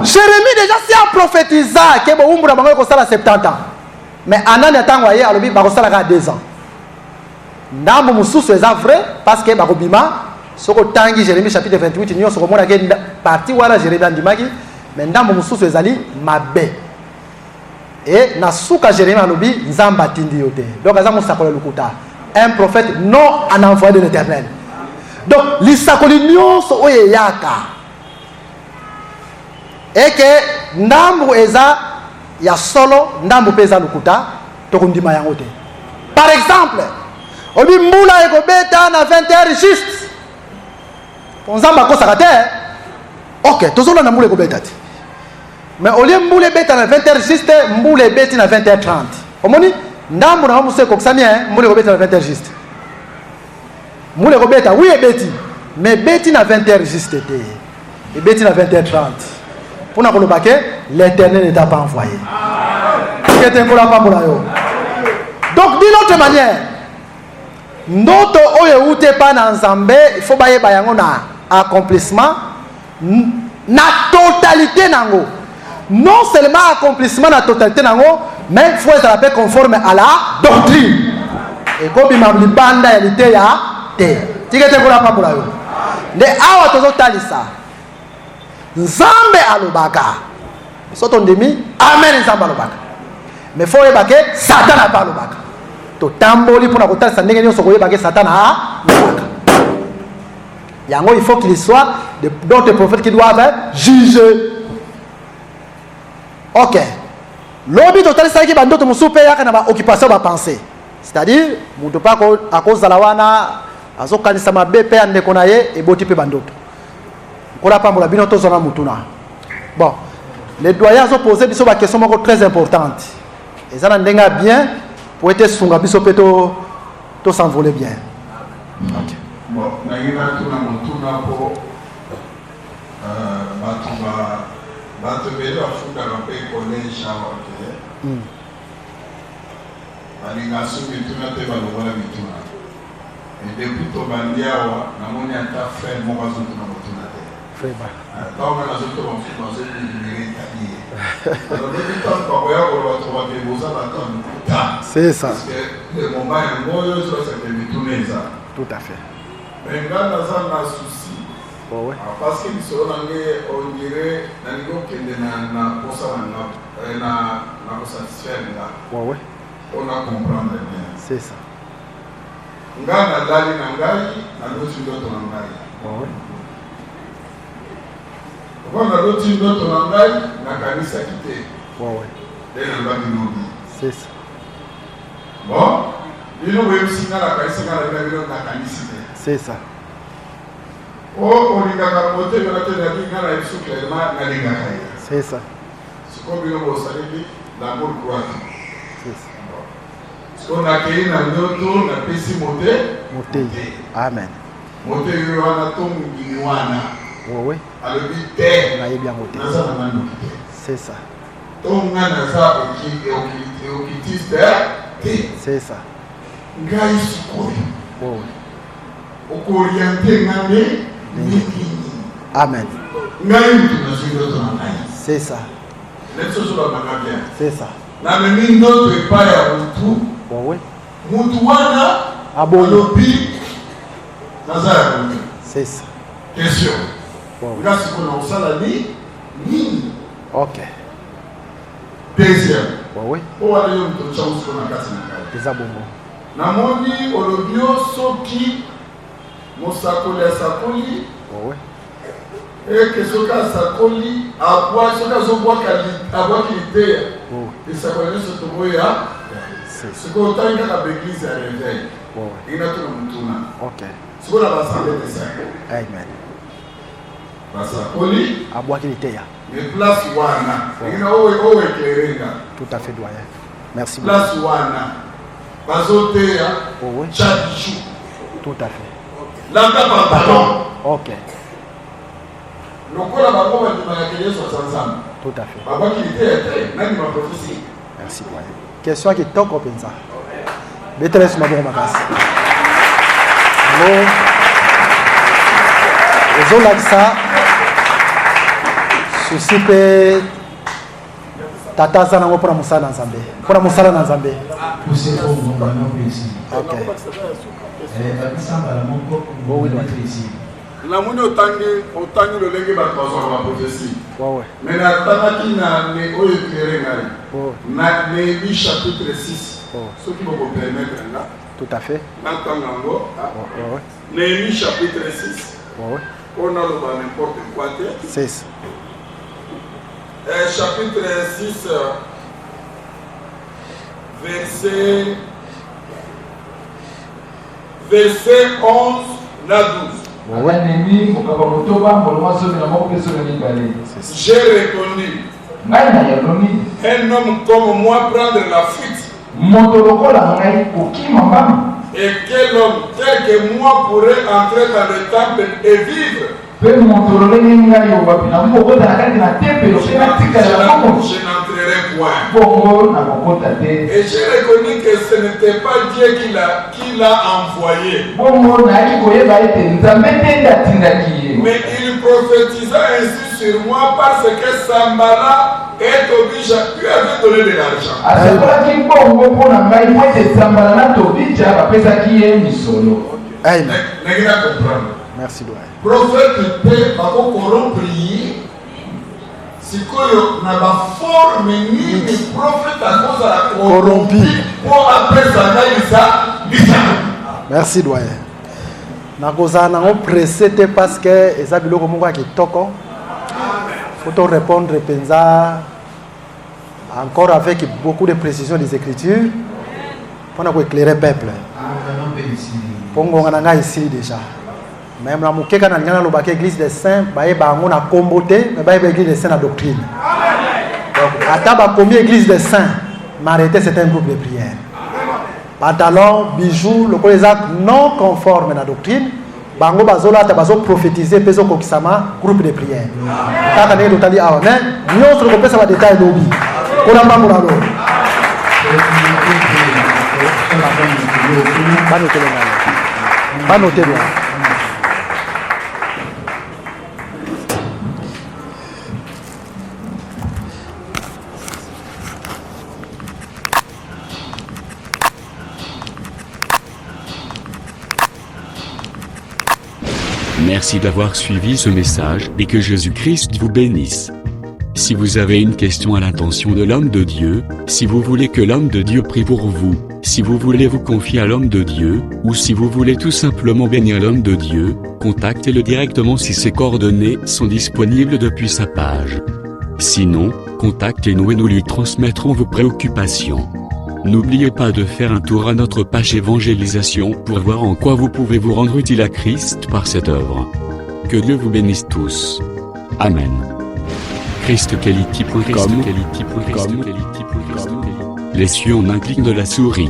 Speaker 3: Jérémie déjà s'y a prophétisé que Boumboura va à 70 ans. Mais Anan est envoyé à l'objet à 2 ans. Nambo Moussou c'est vrai parce que Barobima, ce que Tangi Jérémie chapitre 28, nous sommes parti où la Jérémie Andimagi, mais Nambo Moussou c'est Ali Mabé. Et Nasuka Jérémie Anobi Nzamba Tindi Yote. Donc Azamu Sakola Lukuta, un prophète non un envoyé de l'Éternel. Donc l'Isakoli Nyonso Oye Yaka. Et que Nambo Eza ya solo Nambo Peza Lukuta Tokundima Yangote. Par exemple, Obi Mbula Ekobeta na 20h juste. Nzamba Kosakate. Ok, Tozola na Mbula Ekobeta. Mais au lieu de mboule bête à 20h juste, mboule bête à 20h30. Au moins, ndambo na mousse koksamien, mboule bête à 20h juste. Mboule bête oui et bête, mais bête à 20h juste et bête à 20h30. Pour nous le paquet, l'Éternel n'est pas envoyé. Donc d'une autre manière, notre oye ute pas dans Zambé, il faut bailler bayango na accomplissement na totalité nango. Non seulement accomplissement de la totalité, mais il faut être conforme à la doctrine. Et comme il m'a dit, banda il était là, tu sais quoi la pas pour la yo. De awa tozo talisa. Nzambe alobaka. Soto ndemi, amen nzambe alobaka. Mais faut yebake Satan a pas alobaka. To tamboli pour na kotalisa ndenge nyonso ko yebake Satan a alobaka. Yango il faut qu'il soit d'autres prophètes qui doivent juger. Ok. L'objet total c'est que bandoto musupe yaka na ba occupation ba pensée. C'est-à-dire mutu pa ko akozala wana azokanisa mabe pe ande konaye e boti pe bandoto. Kola pambola bino to zona mutuna. Bon, les doyens ont posé biso ba question moko très importante. Et ça ndenga bien pour être sunga biso pe to s'envoler bien. OK.
Speaker 5: Bon, na yina tuna mutuna po batuba bato belo afundaka mpe collège awa te balinga soki mituna te balongola mituna depuis tobandi awa namoni ata frère moko azotuna motuna te ntango nazotoba mfumu azokulimere etali ye alobi ntango bakoya koloba to bape boza batango kuta parce que le moment yango oyo ezosake mituna eza
Speaker 3: tout à fait
Speaker 5: mais nga naza na souci.
Speaker 3: Oh ouais.
Speaker 5: Parce que nous on dirait na satisfaire là.
Speaker 3: Ouais ouais.
Speaker 5: On a comprendre bien.
Speaker 3: C'est ça.
Speaker 5: Ngana dali na ngai na lotu ndoto na ngai.
Speaker 3: Ouais.
Speaker 5: On a lotu ndoto na ngai na kanisa kité.
Speaker 3: Ouais ouais.
Speaker 5: Dès na bandi nobi.
Speaker 3: C'est ça.
Speaker 5: Bon, bino webusinga la kanisa na bino na kanisa.
Speaker 3: C'est ça.
Speaker 5: Oh, on y a côté de la télé, on a eu sous clairement la ligne.
Speaker 3: C'est ça.
Speaker 5: Ce qu'on vient de saluer, l'amour croate.
Speaker 3: C'est ça.
Speaker 5: Ce qu'on a accueilli dans notre tour, la PC moté.
Speaker 3: Amen.
Speaker 5: Moté, il y a un atome guinéana.
Speaker 3: Oui.
Speaker 5: À le bité.
Speaker 3: On a bien moté. C'est ça.
Speaker 5: Ton gana ça, qui est au
Speaker 3: c'est ça.
Speaker 5: ngai sikoyo
Speaker 3: Oh,
Speaker 5: okoriente ngane nini
Speaker 3: amen.
Speaker 5: ngai mutu nazwi ndoto na ngai
Speaker 3: C'est ça.
Speaker 5: leso solobaka bien
Speaker 3: C'est ça.
Speaker 5: namemi ndoto epai ya mutu
Speaker 3: Bon, oui.
Speaker 5: mutu wana
Speaker 3: Abongi.
Speaker 5: alobi naza ya bongi
Speaker 3: C'est ça.
Speaker 5: question
Speaker 3: Bon, oui.
Speaker 5: nga sikoyo na kosala nini
Speaker 3: Ok.
Speaker 5: deuxième
Speaker 3: Bon, oui.
Speaker 5: po wana yo mutu otyango sikoyo na kati na ngai
Speaker 3: Les abonnements.
Speaker 5: namoni olobi yo soki mosakoli asakoli
Speaker 3: Bon, oui.
Speaker 5: eke soki asakoli soki abwaki liteya
Speaker 3: Bon, oui.
Speaker 5: lisakoli nyonso toboya
Speaker 3: C'est ça.
Speaker 5: sikoyo otangi kaka baeglise ya reveil
Speaker 3: Bon, oui.
Speaker 5: engina tuna motuna
Speaker 3: Ok.
Speaker 5: sikoyo na basambe tesa
Speaker 3: Amen.
Speaker 5: basakoli
Speaker 3: Abouaki l'Itéa.
Speaker 5: me place wana engina oyo eklerenga
Speaker 3: Tout à fait, doyen. Merci beaucoup.
Speaker 5: place wana bazoteya
Speaker 3: Oh, oui.
Speaker 5: chaque jour
Speaker 3: Tout à fait.
Speaker 5: landa pantalon
Speaker 3: Ok.
Speaker 5: lokola bango bandimaka yesu aza nzambe
Speaker 3: Tout à fait.
Speaker 5: babwaki liteya te nani baprofesi
Speaker 3: Merci, doyen. Question qui toque au pensa. Maîtresse Mabon Makas. Alors, les autres là, ça, ceci peut tata ça n'a pas pour la moussa dans Zambé. Pour la moussa dans Zambé.
Speaker 4: poussé au monde dans ici.
Speaker 3: Ok.
Speaker 4: Bon, oui, ici.
Speaker 5: namoni otangi lolenge bato bazwaka baprofesi
Speaker 3: Ouais, ouais.
Speaker 5: me natangaki na oyo éclaire ngai
Speaker 3: Oh,
Speaker 5: na Néhémie chapitre 6
Speaker 3: oh.
Speaker 5: soki bokopermettre nga
Speaker 3: Tout à fait.
Speaker 5: natanga yango
Speaker 3: Ouais, ouais.
Speaker 5: Néhémie chapitre 6
Speaker 3: Ouais, ouais.
Speaker 5: mpo naloba n'importe quoi te
Speaker 3: C'est ça.
Speaker 5: chapitre 6 verset 11 na 12
Speaker 3: Ouais, ouais.
Speaker 4: Ennemi, mokaba motoba, moloma soki na moko pe soki na mibale.
Speaker 5: j'ai répondu
Speaker 4: Ngai na yalomi,
Speaker 5: un homme comme moi prendre la fuite
Speaker 4: moto lokola ngai kokima mbami.
Speaker 5: et quel homme tel que moi pourrait entrer dans le temple et vivre
Speaker 4: Pe moto lolenge ngai obapi na mokota na kati na tempelo pe natikala na moko.
Speaker 5: je n'entrerai point.
Speaker 4: Bongo na mokota te.
Speaker 5: Et j'ai reconnu que ce n'était pas Dieu qui l'a envoyé.
Speaker 4: Bongo nayaki koyeba ete nzambe te nde atindaki ye.
Speaker 5: Mais il prophétisa ainsi sur moi parce que Sambala et Tobija lui avaient donné de l'argent.
Speaker 4: Asakolaki bongo mpo na ngai po ete Sambala na Tobija bapesaki ye misolo.
Speaker 3: Amen.
Speaker 5: N'est-ce pas comprendre?
Speaker 3: Merci, doyen.
Speaker 5: Prophète te bako corrompre sikoyo na ba forme nini prophète akozala
Speaker 3: Corrompu.
Speaker 5: po apesa ngai bisa.
Speaker 3: Merci, doyen. Nakozala nango pressé te parce que eza biloko moko ya kitoko. Faut te répondre penza encore avec beaucoup de précision des Écritures pour éclairer le peuple. Pongo na ngai ici déjà. Même la mukeka na ngana lobaka église des saints baye bango na kombote mais baye église des saints na doctrine. Donc ata ba combien église des saints m'arrêter c'est un groupe de prière. Pantalon, bijoux, le collézac non conforme à la doctrine, bango bazola ta bazo prophétiser peso kokisama groupe de prière. Kaka ne totali awa mais nyonso le kopesa ba détail lobi. Kona mambo na lo. Ba noter bien.
Speaker 2: Merci d'avoir suivi ce message et que Jésus-Christ vous bénisse. Si vous avez une question à l'intention de l'homme de Dieu, si vous voulez que l'homme de Dieu prie pour vous, si vous voulez vous confier à l'homme de Dieu, ou si vous voulez tout simplement bénir l'homme de Dieu, contactez-le directement si ses coordonnées sont disponibles depuis sa page. Sinon, contactez-nous et nous lui transmettrons vos préoccupations. N'oubliez pas de faire un tour à notre page évangélisation pour voir en quoi vous pouvez vous rendre utile à Christ par cette œuvre. Que Dieu vous bénisse tous. Amen. ChristQuality.com. Les cieux en un clic de la souris.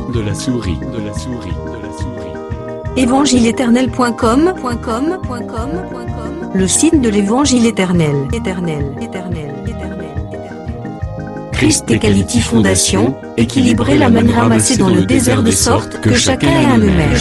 Speaker 1: Évangile-éternel.com, le site de l'évangile éternel.
Speaker 2: Christ Equality Foundation, équilibrer la manne ramassée dans le désert de sorte que chacun ait un eumère.